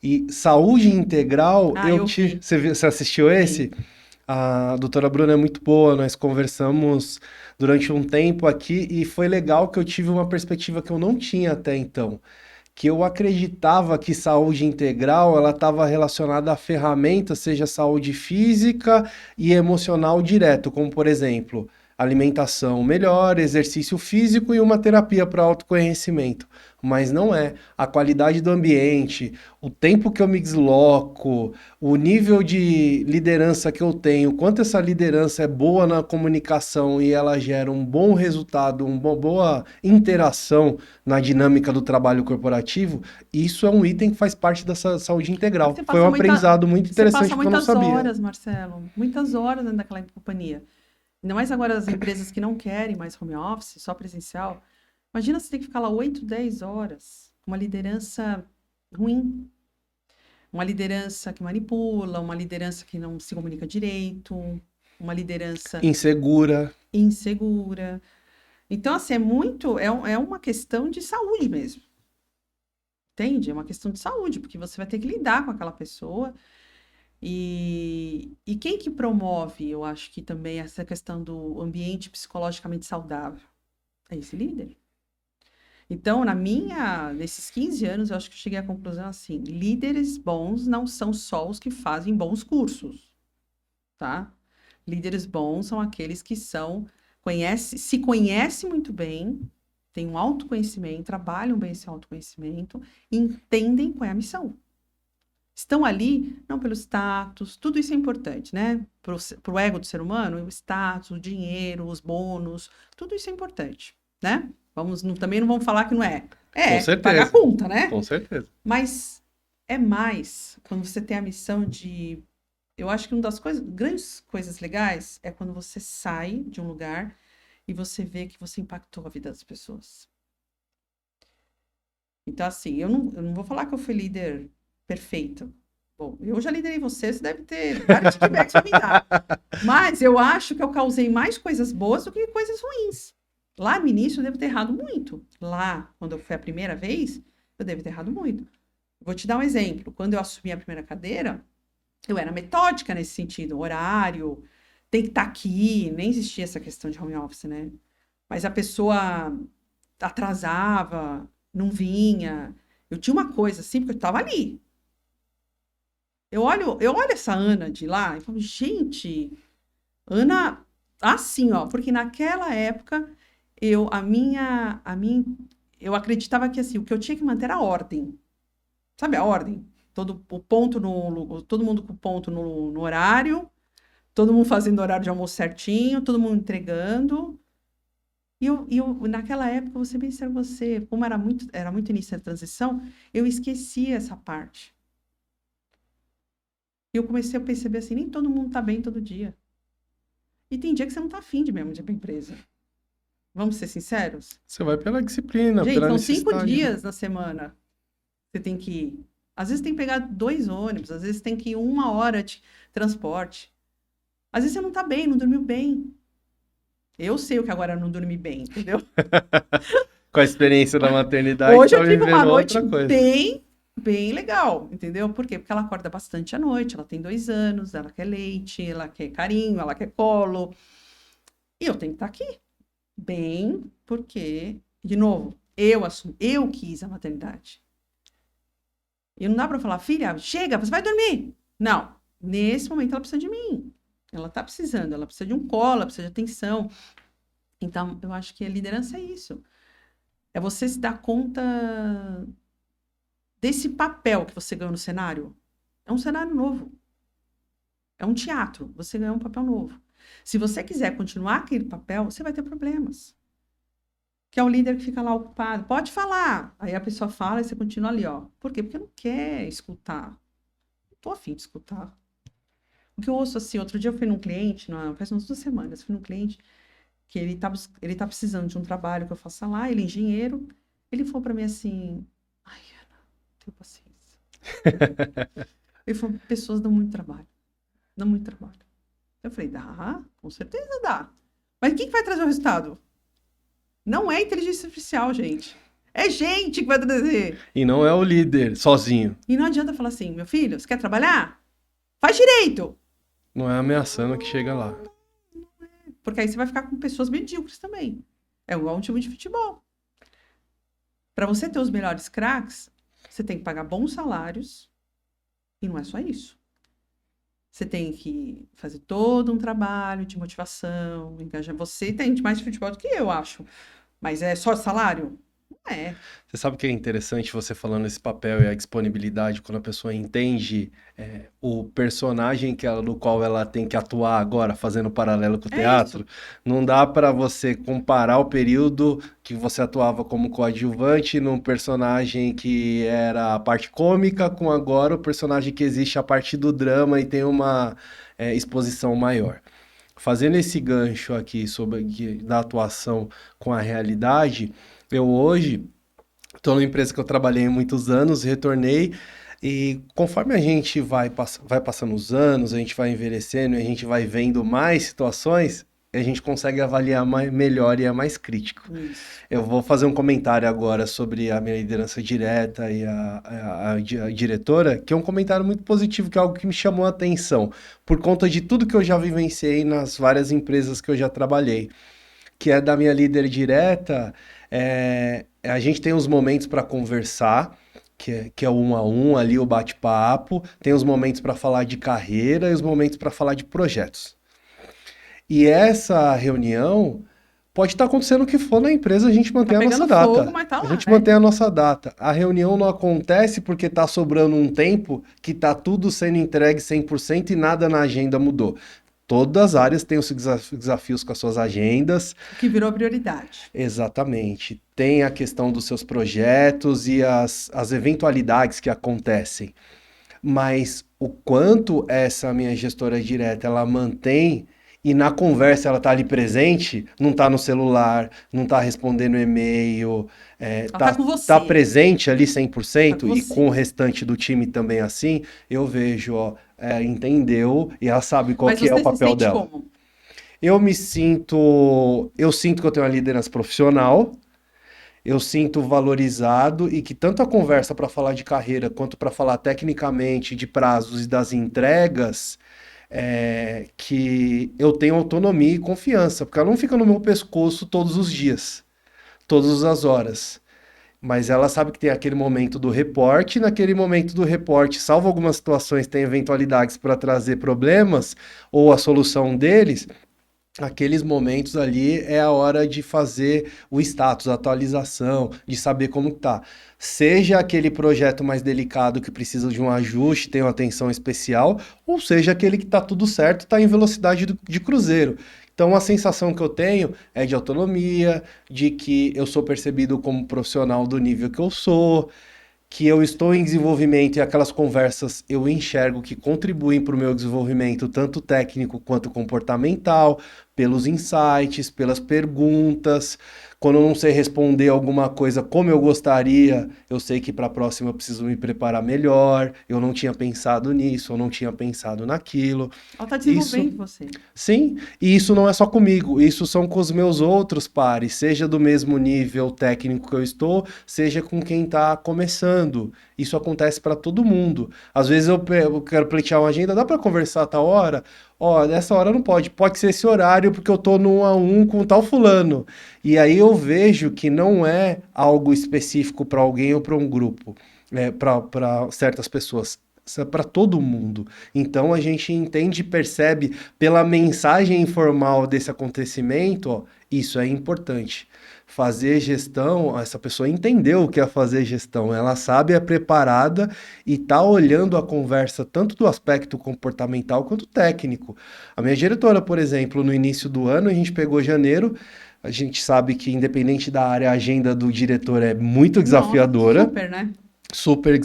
E saúde integral, Ah, eu vi. você assistiu esse? Vi. A doutora Bruna é muito boa, nós conversamos durante um tempo aqui e foi legal que eu tive uma perspectiva que eu não tinha até então, que eu acreditava que saúde integral ela estava relacionada a ferramentas, seja saúde física e emocional direto, como por exemplo, alimentação melhor, exercício físico e uma terapia para autoconhecimento. Mas não é. A qualidade do ambiente, o tempo que eu me desloco, o nível de liderança que eu tenho, quanto essa liderança é boa na comunicação e ela gera um bom resultado, uma boa interação na dinâmica do trabalho corporativo, isso é um item que faz parte dessa saúde É que integral. Foi um aprendizado muito você passa interessante porque eu não muitas sabia. horas, Marcelo, muitas horas dentro daquela companhia. Ainda mais agora as empresas que não querem mais home office, só presencial. Imagina você ter que ficar lá 8, 10 horas, com uma liderança ruim, uma liderança que manipula, uma liderança que não se comunica direito, uma liderança Insegura. insegura. Então, assim, é uma questão de saúde mesmo. Entende? É uma questão de saúde, porque você vai ter que lidar com aquela pessoa. E quem que promove, eu acho que também essa questão do ambiente psicologicamente saudável? É esse líder. Então, nesses 15 anos, eu acho que eu cheguei à conclusão assim: líderes bons não são só os que fazem bons cursos, tá? Líderes bons são aqueles que se conhecem muito bem, têm um autoconhecimento, trabalham bem esse autoconhecimento, entendem qual é a missão. Estão ali não pelo status, tudo isso é importante, né? Para o ego do ser humano, o status, o dinheiro, os bônus, tudo isso é importante, né? Também não vamos falar que não é. Com Pagar a certeza. conta, né? Com certeza. Mas é mais quando você tem a missão de. Eu acho que uma das grandes coisas legais é quando você sai de um lugar e você vê que você impactou a vida das pessoas. Então, assim, eu não vou falar que eu fui líder perfeita. Bom, eu já liderei você deve ter vários feedbacks para me dar. Mas eu acho que eu causei mais coisas boas do que coisas ruins. Lá no início eu devo ter errado muito. Lá, quando eu fui a primeira vez, eu devo ter errado muito. Vou te dar um exemplo. Quando eu assumi a primeira cadeira, eu era metódica nesse sentido, horário, tem que estar aqui, nem existia essa questão de home office, né? Mas a pessoa atrasava, não vinha. Eu tinha uma coisa assim, porque eu estava ali. Eu olho essa Ana de lá e falo, gente, Ana, assim, ó, porque naquela época eu acreditava que assim, o que eu tinha que manter era a ordem. Sabe a ordem? Todo mundo com ponto no horário, todo mundo fazendo o horário de almoço certinho, todo mundo entregando. Naquela época, vou ser bem sincero com você, como era muito início da transição, eu esquecia essa parte. E eu comecei a perceber assim, nem todo mundo tá bem todo dia. E tem dia que você não tá afim de mesmo de ir pra empresa. Vamos ser sinceros? Você vai pela disciplina, Gente, pela são 5 necessidade. dias na semana que você tem que ir. Às vezes tem que pegar 2 ônibus, às vezes tem que ir 1 hora de transporte. Às vezes você não tá bem, não dormiu bem. Eu sei o que agora é não dormir bem, entendeu? Com a experiência da maternidade, Hoje tá eu tive uma vivendo noite outra coisa. bem legal, entendeu? Por quê? Porque ela acorda bastante à noite, ela tem 2 anos, ela quer leite, ela quer carinho, ela quer colo. E eu tenho que estar aqui, bem, porque, de novo, eu quis a maternidade. E não dá pra falar, filha, chega, você vai dormir. Não, nesse momento ela precisa de mim. Ela tá precisando, ela precisa de um colo, ela precisa de atenção. Então, eu acho que a liderança é isso. É você se dar conta desse papel que você ganhou no cenário. É um cenário novo. É um teatro. Você ganhou um papel novo. Se você quiser continuar aquele papel, você vai ter problemas. Que é o líder que fica lá ocupado. Pode falar. Aí a pessoa fala e você continua ali, ó. Por quê? Porque não quer escutar. Não tô afim de escutar. O que eu ouço assim, outro dia eu fui num cliente, faz umas 2 semanas, fui num cliente que ele tá precisando de um trabalho que eu faça lá, ele é engenheiro. Ele falou para mim assim, ai, Ana, não tenho paciência. Ele falou, pessoas dão muito trabalho. Dão muito trabalho. Eu falei, dá, com certeza dá. Mas quem que vai trazer o resultado? Não é inteligência artificial, gente. É gente que vai trazer. E não é o líder sozinho. E não adianta falar assim, meu filho, você quer trabalhar? Faz direito. Não é ameaçando que chega lá. Porque aí você vai ficar com pessoas medíocres também. É igual um time de futebol. Para você ter os melhores craques, você tem que pagar bons salários. E não é só isso. Você tem que fazer todo um trabalho de motivação, engajar. Você entende mais de futebol do que eu, acho. Mas é só salário? Não é. Você sabe o que é interessante você falando esse papel e a disponibilidade quando a pessoa entende o personagem no qual ela tem que atuar agora, fazendo paralelo com o É teatro? isso. Não dá para você comparar o período que você atuava como coadjuvante num personagem que era a parte cômica com agora o personagem que existe a parte do drama e tem uma exposição maior. Fazendo esse gancho aqui da atuação com a realidade, eu hoje estou numa empresa que eu trabalhei há muitos anos, retornei, e conforme a gente vai passando os anos, a gente vai envelhecendo, a gente vai vendo mais situações, a gente consegue avaliar melhor e é mais crítico. Isso. Eu vou fazer um comentário agora sobre a minha liderança direta e a diretora, que é um comentário muito positivo, que é algo que me chamou a atenção, por conta de tudo que eu já vivenciei nas várias empresas que eu já trabalhei, que é da minha líder direta. A gente tem os momentos para conversar, que é o 1 a 1 ali, o bate-papo, tem os momentos para falar de carreira e os momentos para falar de projetos. E essa reunião pode estar acontecendo o que for na empresa, a gente Tá mantém a nossa pegando fogo, data. mas tá A lá, gente né? mantém a nossa data. A reunião não acontece porque está sobrando um tempo que está tudo sendo entregue 100% e nada na agenda mudou. Todas as áreas têm os desafios com as suas agendas. Que virou prioridade. Exatamente. Tem a questão dos seus projetos e as eventualidades que acontecem. Mas o quanto essa minha gestora direta ela mantém e na conversa ela tá ali presente, não tá no celular, não tá respondendo e-mail, Ela tá com você. tá presente ali 100% Tá com e você. com o restante do time também assim, eu vejo, ó, entendeu e ela sabe qual Mas que é o você se papel sente dela. como? Eu sinto que eu tenho uma liderança profissional, eu sinto valorizado e que tanto a conversa para falar de carreira quanto para falar tecnicamente de prazos e das entregas, que eu tenho autonomia e confiança, porque ela não fica no meu pescoço todos os dias, todas as horas. Mas ela sabe que tem aquele momento do reporte, naquele momento do reporte, salvo algumas situações, tem eventualidades para trazer problemas ou a solução deles, aqueles momentos ali é a hora de fazer o status, a atualização, de saber como tá. Seja aquele projeto mais delicado que precisa de um ajuste, tem uma atenção especial, ou seja aquele que tá tudo certo, tá em velocidade de cruzeiro. Então a sensação que eu tenho é de autonomia, de que eu sou percebido como profissional do nível que eu sou, que eu estou em desenvolvimento e aquelas conversas eu enxergo que contribuem para o meu desenvolvimento, tanto técnico quanto comportamental, pelos insights, pelas perguntas. Quando eu não sei responder alguma coisa como eu gostaria, eu sei que para a próxima eu preciso me preparar melhor. Eu não tinha pensado nisso, eu não tinha pensado naquilo. Ela está Isso desenvolvendo você. Sim, e isso não é só comigo, isso são com os meus outros pares, seja do mesmo nível técnico que eu estou, seja com quem está começando. Isso acontece para todo mundo. Às vezes eu quero pleitear uma agenda, dá para conversar a tal hora? Ó, nessa hora não pode, pode ser esse horário porque eu tô no 1 a 1 com tal fulano. E aí eu vejo que não é algo específico para alguém ou para um grupo, para certas pessoas. Isso é para todo mundo. Então a gente entende e percebe pela mensagem informal desse acontecimento, ó, isso é importante. Fazer gestão, essa pessoa entendeu o que é fazer gestão, ela sabe, é preparada e está olhando a conversa tanto do aspecto comportamental quanto técnico. A minha diretora, por exemplo, no início do ano, a gente pegou janeiro, a gente sabe que independente da área, a agenda do diretor é muito Nossa, desafiadora, super, né? super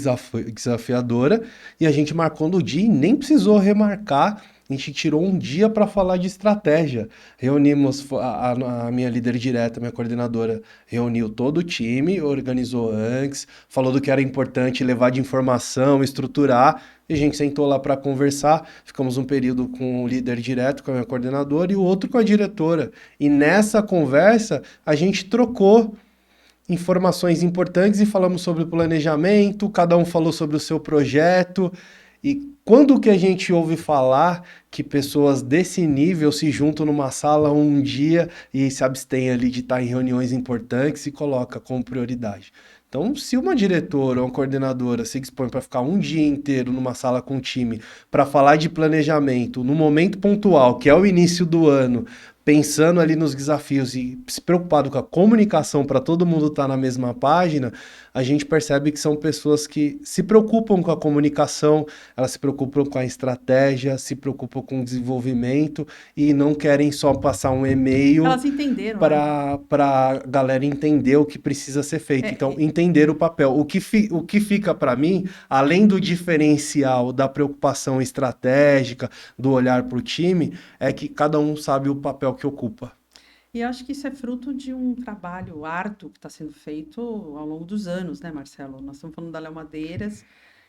desafiadora, e a gente marcou no dia e nem precisou remarcar. A gente tirou um dia para falar de estratégia. Reunimos a minha líder direta, minha coordenadora, reuniu todo o time, organizou antes, falou do que era importante levar de informação, estruturar. E a gente sentou lá para conversar. Ficamos um período com o líder direto, com a minha coordenadora, e o outro com a diretora. E nessa conversa, a gente trocou informações importantes e falamos sobre o planejamento, cada um falou sobre o seu projeto. E quando que a gente ouve falar que pessoas desse nível se juntam numa sala um dia e se abstêm ali de estar em reuniões importantes e coloca como prioridade? Então, se uma diretora ou uma coordenadora se dispõe para ficar um dia inteiro numa sala com o time para falar de planejamento no momento pontual, que é o início do ano, pensando ali nos desafios e se preocupado com a comunicação para todo mundo estar na mesma página, a gente percebe que são pessoas que se preocupam com a comunicação, elas se preocupam com a estratégia, se preocupam com o desenvolvimento e não querem só passar um e-mail Elas entenderam, né? para a galera entender o que precisa ser feito. É, Então, entender o papel. O que fica para mim, além do diferencial da preocupação estratégica, do olhar para o time, é que cada um sabe o papel que ocupa. e eu acho que isso é fruto de um trabalho árduo que está sendo feito ao longo dos anos, né, Marcelo? Nós estamos falando da Léo Madeiras,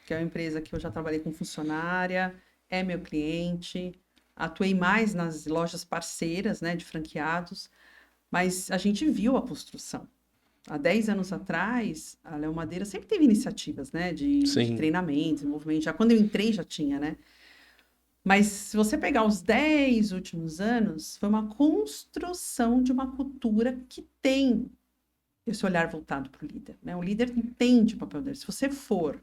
que é uma empresa que eu já trabalhei com funcionária, é meu cliente, atuei mais nas lojas parceiras, né, de franqueados, mas a gente viu a construção. Há 10 anos atrás, a Léo Madeira sempre teve iniciativas, né, de Sim, treinamento, desenvolvimento. Já quando eu entrei, já tinha, né? Mas se você pegar os 10 últimos anos, foi uma construção de uma cultura que tem esse olhar voltado para o líder, né? O líder entende o papel dele. Se você for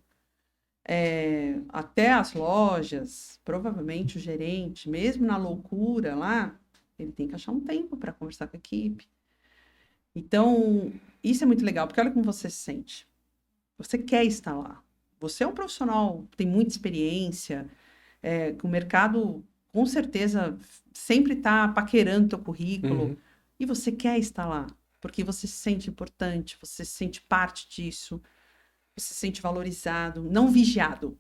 até as lojas, provavelmente o gerente, mesmo na loucura lá, ele tem que achar um tempo para conversar com a equipe. Então, isso é muito legal, porque olha como você se sente. Você quer estar lá. Você é um profissional, tem muita experiência, que o mercado, com certeza, sempre está paquerando teu currículo, uhum, e você quer estar lá, porque você se sente importante, você se sente parte disso, você se sente valorizado, não vigiado,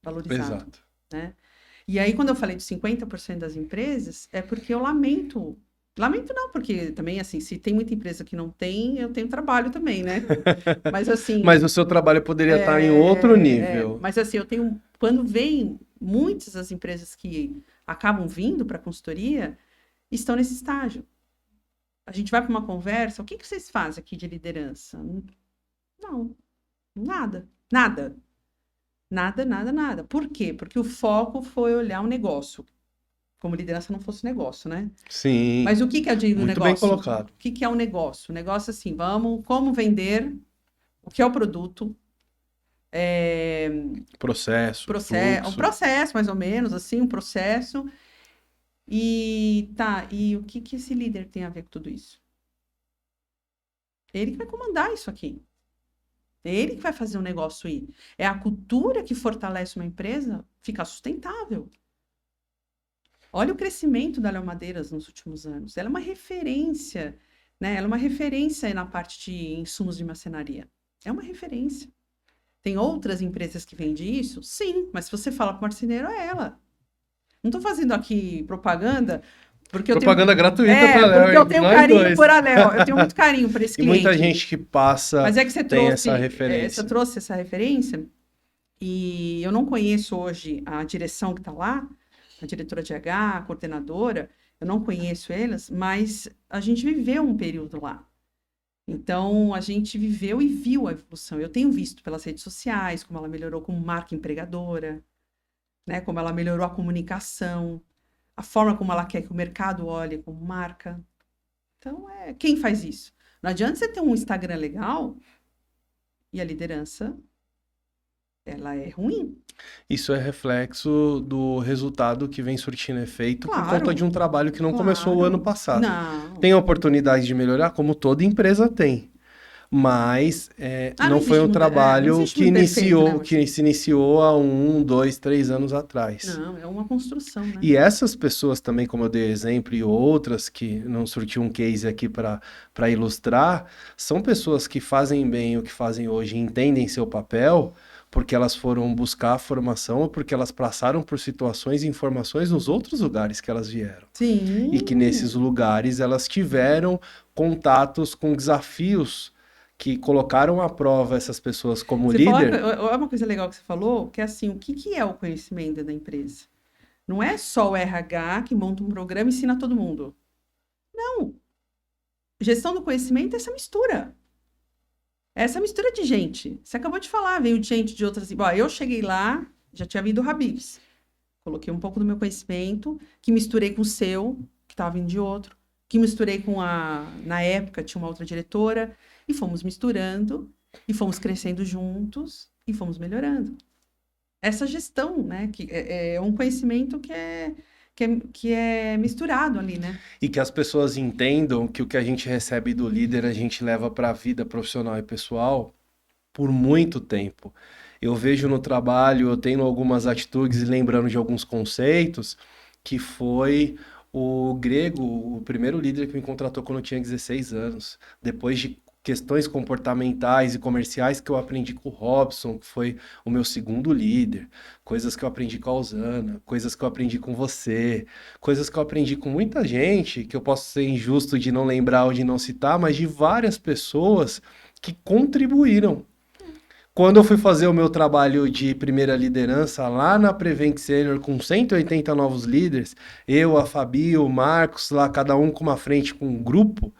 valorizado, exato. né? E aí, quando eu falei de 50% das empresas, é porque eu lamento. Lamento não, porque também, assim, se tem muita empresa que não tem, eu tenho trabalho também, né? Mas, assim, Mas o seu trabalho poderia estar em outro nível. mas assim, eu tenho. Quando vem muitas das empresas que acabam vindo para a consultoria, estão nesse estágio. A gente vai para uma conversa, o que vocês fazem aqui de liderança? Não, nada. Nada. Nada, nada, nada. Por quê? Porque o foco foi olhar um negócio. Como liderança não fosse negócio, né? Sim, Mas o que é o muito bem negócio? colocado. O que é o negócio? O negócio, assim, como vender, o que é o produto, Processo, um fluxo. processo, mais ou menos, assim, um processo. E o que esse líder tem a ver com tudo isso? Ele que vai comandar isso aqui. É ele que vai fazer o negócio ir. É a cultura que fortalece uma empresa ficar sustentável. Olha o crescimento da Léo Madeiras nos últimos anos. Ela é uma referência, né? Ela é uma referência na parte de insumos de marcenaria. É uma referência. Tem outras empresas que vendem isso? Sim, mas se você fala para o marceneiro, é ela. Não estou fazendo aqui propaganda, porque Propaganda gratuita porque para Léo, eu tenho nós carinho dois. por a Léo. Eu tenho muito carinho por esse E cliente. muita gente que passa Mas é que você tem trouxe, essa referência. você trouxe essa referência, e eu não conheço hoje a direção que está lá, a diretora de RH, a coordenadora, eu não conheço elas, mas a gente viveu um período lá. Então, a gente viveu e viu a evolução. Eu tenho visto pelas redes sociais como ela melhorou como marca empregadora, né? Como ela melhorou a comunicação, a forma como ela quer que o mercado olhe como marca. Então, quem faz isso? Não adianta você ter um Instagram legal e a liderança, ela é ruim. Isso é reflexo do resultado que vem surtindo efeito por Claro, conta de um trabalho que não começou o ano claro. passado. Não. Tem oportunidade de melhorar, como toda empresa tem. Mas não foi um Não trabalho existe mundo perfeito, né, Marcelo? que se iniciou há 1, 2, 3 anos atrás. Não, é uma construção, né? E essas pessoas também, como eu dei exemplo, e outras que não surtiu um case aqui para ilustrar, são pessoas que fazem bem o que fazem hoje, entendem seu papel, porque elas foram buscar a formação ou porque elas passaram por situações e informações nos outros lugares que elas vieram. Sim. E que nesses lugares elas tiveram contatos com desafios que colocaram à prova essas pessoas como líder. Olha uma coisa legal que você falou, que é assim, o que é o conhecimento da empresa? Não é só o RH que monta um programa e ensina todo mundo. Não. Gestão do conhecimento é essa mistura. É essa mistura de gente. Você acabou de falar, veio gente de outras... Bom, eu cheguei lá, já tinha vindo o Habib's. Coloquei um pouco do meu conhecimento, que misturei com o seu, que estava vindo de outro, que misturei com na época, tinha uma outra diretora, e fomos misturando, e fomos crescendo juntos, e fomos melhorando. Essa gestão, né, que é um conhecimento que é misturado ali, né? E que as pessoas entendam que o que a gente recebe do líder, a gente leva para a vida profissional e pessoal por muito tempo. Eu vejo no trabalho, eu tenho algumas atitudes e lembrando de alguns conceitos, que foi o Grego, o primeiro líder que me contratou quando eu tinha 16 anos. Depois de questões comportamentais e comerciais que eu aprendi com o Robson, que foi o meu segundo líder, coisas que eu aprendi com a Usana, coisas que eu aprendi com você, coisas que eu aprendi com muita gente, que eu posso ser injusto de não lembrar ou de não citar, mas de várias pessoas que contribuíram. Quando eu fui fazer o meu trabalho de primeira liderança lá na Prevent Senior com 180 novos líderes, eu, a Fabi, o Marcos, lá cada um com uma frente com um grupo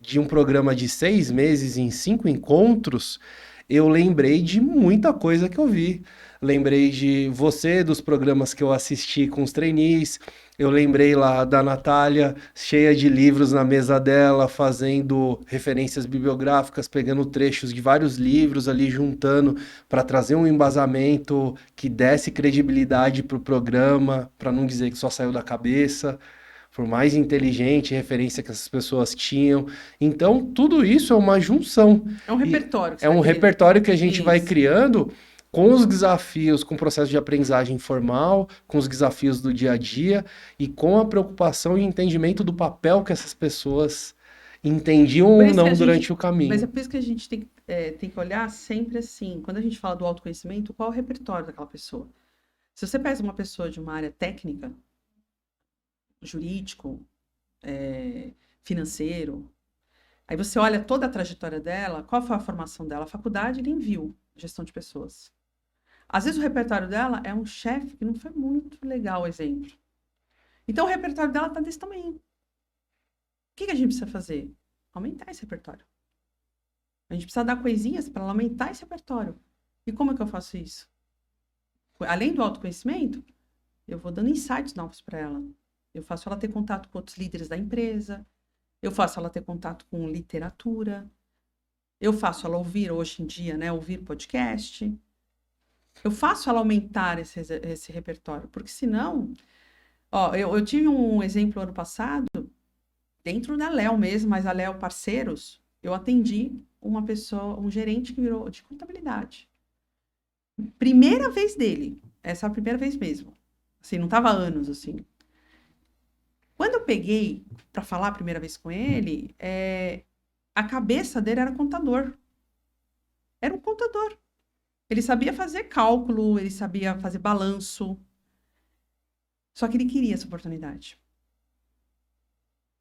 de um programa de 6 meses em 5 encontros, eu lembrei de muita coisa que eu vi. Lembrei de você, dos programas que eu assisti com os trainees. Eu lembrei lá da Natália, cheia de livros na mesa dela, fazendo referências bibliográficas, pegando trechos de vários livros ali, juntando para trazer um embasamento que desse credibilidade para o programa, para não dizer que só saiu da cabeça, por mais inteligente referência que essas pessoas tinham. Então, tudo isso é uma junção. É um repertório. É um repertório que a gente vai Isso. criando com os desafios, com o processo de aprendizagem formal, com os desafios do dia a dia e com a preocupação e entendimento do papel que essas pessoas entendiam ou não durante o caminho. Mas é por isso que a gente tem que olhar sempre assim, quando a gente fala do autoconhecimento, qual é o repertório daquela pessoa? Se você pega uma pessoa de uma área técnica, jurídico, financeiro, aí você olha toda a trajetória dela, qual foi a formação dela? A faculdade nem viu gestão de pessoas. Às vezes o repertório dela é um chefe que não foi muito legal o exemplo. Então o repertório dela está desse tamanho. O que a gente precisa fazer? Aumentar esse repertório. A gente precisa dar coisinhas para ela aumentar esse repertório. E como é que eu faço isso? Além do autoconhecimento, eu vou dando insights novos para ela. Eu faço ela ter contato com outros líderes da empresa. Eu faço ela ter contato com literatura. Eu faço ela ouvir, hoje em dia, né, ouvir podcast. Eu faço ela aumentar esse repertório, porque senão Ó, eu tive um exemplo ano passado, dentro da Léo mesmo, mas a Léo Parceiros, eu atendi uma pessoa, um gerente que virou de contabilidade. Primeira vez dele. Essa é a primeira vez mesmo. Assim, não tava há anos, assim. Quando eu peguei para falar a primeira vez com ele, a cabeça dele era contador. Era um contador. Ele sabia fazer cálculo, ele sabia fazer balanço. Só que ele queria essa oportunidade.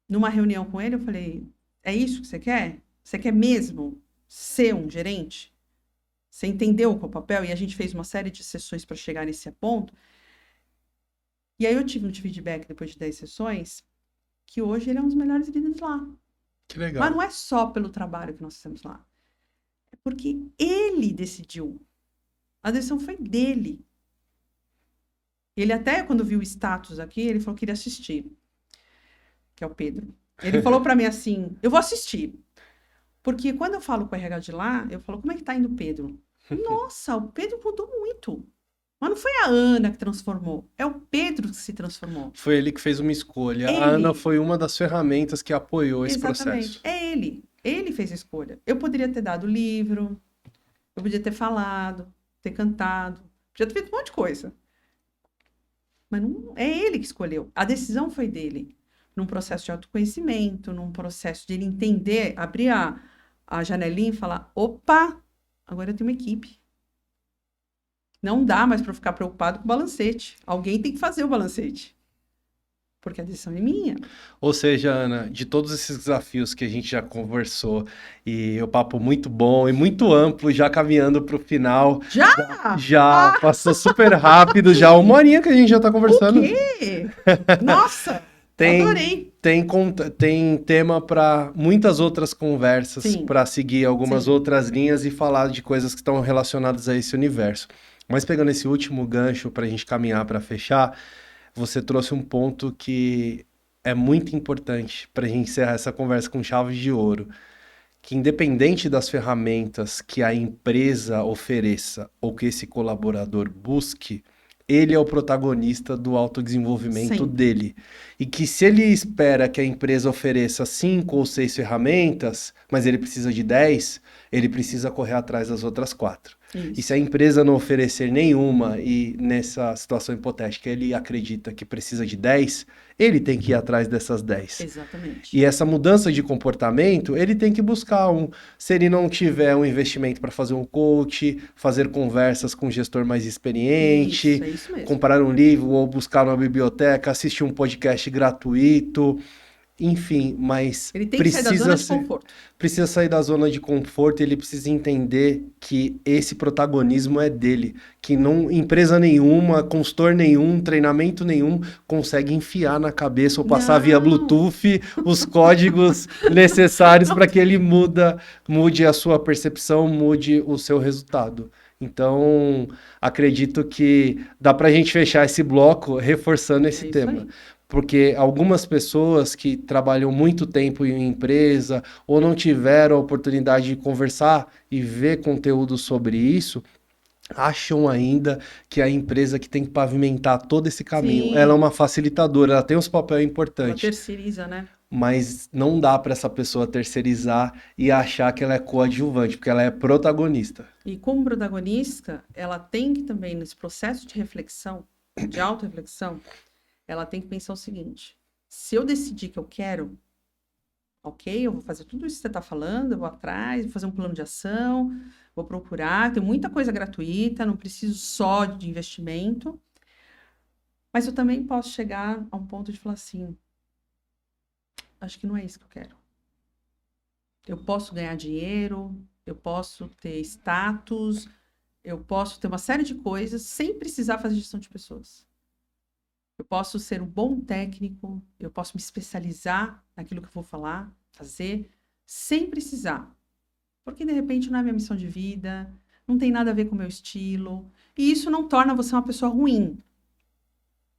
Numa reunião com ele, eu falei: é isso que você quer? Você quer mesmo ser um gerente? Você entendeu qual é o papel? E a gente fez uma série de sessões para chegar nesse ponto. E aí eu tive um feedback depois de 10 sessões, que hoje ele é um dos melhores líderes lá. Que legal. Mas não é só pelo trabalho que nós fizemos lá. É porque ele decidiu. A decisão foi dele. Ele até, quando viu o status aqui, ele falou que iria assistir. Que é o Pedro. Ele falou para mim assim: eu vou assistir. Porque quando eu falo com o RH de lá, eu falo: como é que tá indo o Pedro? Nossa, o Pedro mudou muito. Mas não foi a Ana que transformou, é o Pedro que se transformou. Foi ele que fez uma escolha. Ele. A Ana foi uma das ferramentas que apoiou esse processo. É ele. Ele fez a escolha. Eu poderia ter dado livro, eu podia ter falado, ter cantado, podia ter feito um monte de coisa. Mas não é ele que escolheu. A decisão foi dele. Num processo de autoconhecimento, num processo de ele entender, abrir a janelinha e falar: opa, agora eu tenho uma equipe. Não dá mais para ficar preocupado com o balancete. Alguém tem que fazer o balancete. Porque a decisão é minha. Ou seja, Ana, de todos esses desafios que a gente já conversou, e o papo muito bom e muito amplo, já caminhando para o final. Já passou super rápido, já 1 horinha que a gente já está conversando. O quê? Nossa, adorei. Tem tema para muitas outras conversas, para seguir algumas outras linhas e falar de coisas que estão relacionadas a esse universo. Mas pegando esse último gancho para a gente caminhar para fechar, você trouxe um ponto que é muito importante para a gente encerrar essa conversa com chave de ouro, que independente das ferramentas que a empresa ofereça ou que esse colaborador busque, ele é o protagonista do autodesenvolvimento dele. E que se ele espera que a empresa ofereça 5 ou 6 ferramentas, mas ele precisa de 10, ele precisa correr atrás das outras 4. Isso. E se a empresa não oferecer nenhuma e nessa situação hipotética ele acredita que precisa de 10, ele tem que ir atrás dessas 10. Exatamente. E essa mudança de comportamento, ele tem que buscar se ele não tiver um investimento para fazer um coach, fazer conversas com um gestor mais experiente, isso mesmo. comprar um livro ou buscar uma biblioteca, assistir um podcast gratuito. Enfim, mas ele tem que sair da zona de conforto. Precisa sair da zona de conforto, ele precisa entender que esse protagonismo é dele, que não empresa nenhuma, consultor nenhum, treinamento nenhum consegue enfiar na cabeça ou passar via Bluetooth os códigos necessários para que ele mude a sua percepção, mude o seu resultado. Então, acredito que dá para a gente fechar esse bloco reforçando esse tema. Porque algumas pessoas que trabalham muito tempo em empresa ou não tiveram a oportunidade de conversar e ver conteúdo sobre isso, acham ainda que a empresa que tem que pavimentar todo esse caminho, ela é uma facilitadora, ela tem uns papéis importantes. Ela terceiriza, né? Mas não dá para essa pessoa terceirizar e achar que ela é coadjuvante, porque ela é protagonista. E como protagonista, ela tem que também, nesse processo de reflexão, de auto-reflexão, ela tem que pensar o seguinte: se eu decidir que eu quero, ok, eu vou fazer tudo isso que você está falando, eu vou atrás, vou fazer um plano de ação, vou procurar, tem muita coisa gratuita, não preciso só de investimento, mas eu também posso chegar a um ponto de falar assim: acho que não é isso que eu quero. Eu posso ganhar dinheiro, eu posso ter status, eu posso ter uma série de coisas sem precisar fazer gestão de pessoas. Eu posso ser um bom técnico, eu posso me especializar naquilo que eu vou fazer, sem precisar. Porque, de repente, não é minha missão de vida, não tem nada a ver com o meu estilo. E isso não torna você uma pessoa ruim.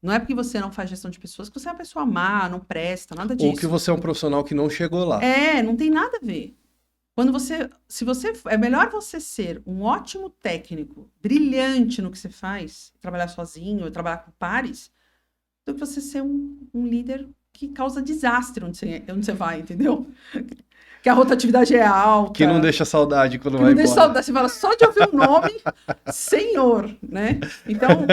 Não é porque você não faz gestão de pessoas que você é uma pessoa má, não presta, nada disso. Ou que você é um profissional que não chegou lá. Não tem nada a ver. É melhor você ser um ótimo técnico, brilhante no que você faz, trabalhar sozinho, trabalhar com pares, do que você ser um líder que causa desastre onde você vai, entendeu? Que a rotatividade é alta. Que não deixa saudade quando vai embora. Não deixa saudade. Você fala só de ouvir o nome, Senhor, né? Então,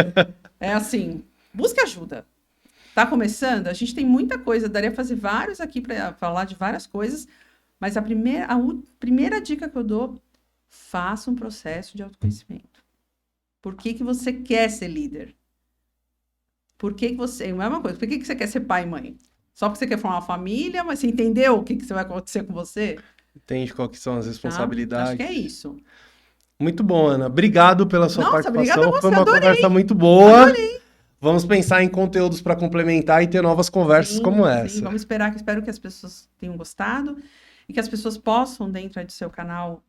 é assim, busque ajuda. Tá começando? A gente tem muita coisa, daria pra fazer vários aqui para falar de várias coisas, mas a primeira dica que eu dou, faça um processo de autoconhecimento. Por que você quer ser líder? Por que você... É a mesma coisa. Por que você quer ser pai e mãe? Só porque você quer formar uma família, mas você entendeu o que vai acontecer com você? Entende qual que são as responsabilidades. Acho que é isso. Muito bom, Ana. Obrigado pela sua participação. Você, foi uma adorei. Conversa muito boa. Adorei. Vamos pensar em conteúdos para complementar e ter novas conversas como essa. Sim, vamos esperar. Espero que as pessoas tenham gostado e que as pessoas possam, dentro do seu canal,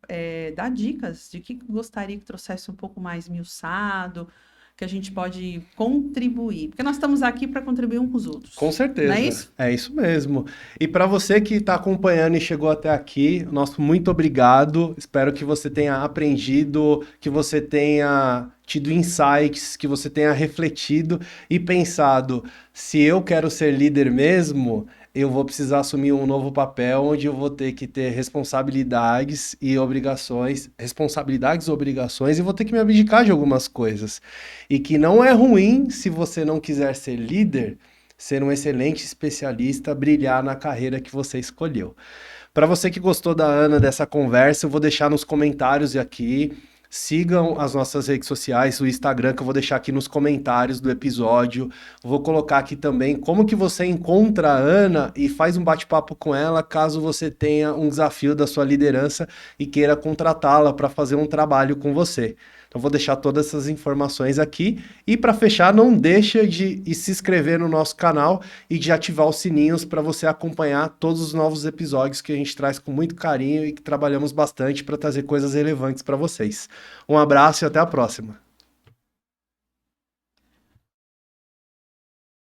dar dicas de que gostaria que trouxesse um pouco mais miuçado, que a gente pode contribuir. Porque nós estamos aqui para contribuir um com os outros. Com certeza. Não é isso? É isso mesmo. E para você que está acompanhando e chegou até aqui, nosso muito obrigado. Espero que você tenha aprendido, que você tenha tido insights, que você tenha refletido e pensado, se eu quero ser líder mesmo, eu vou precisar assumir um novo papel onde eu vou ter que ter responsabilidades e obrigações, e vou ter que me abdicar de algumas coisas. E que não é ruim, se você não quiser ser líder, ser um excelente especialista, brilhar na carreira que você escolheu. Para você que gostou da Ana, dessa conversa, eu vou deixar nos comentários aqui. Sigam as nossas redes sociais, o Instagram, que eu vou deixar aqui nos comentários do episódio. Vou colocar aqui também como que você encontra a Ana e faz um bate-papo com ela, caso você tenha um desafio da sua liderança e queira contratá-la para fazer um trabalho com você. Então vou deixar todas essas informações aqui. E para fechar, não deixa de se inscrever no nosso canal e de ativar os sininhos para você acompanhar todos os novos episódios que a gente traz com muito carinho e que trabalhamos bastante para trazer coisas relevantes para vocês. Um abraço e até a próxima.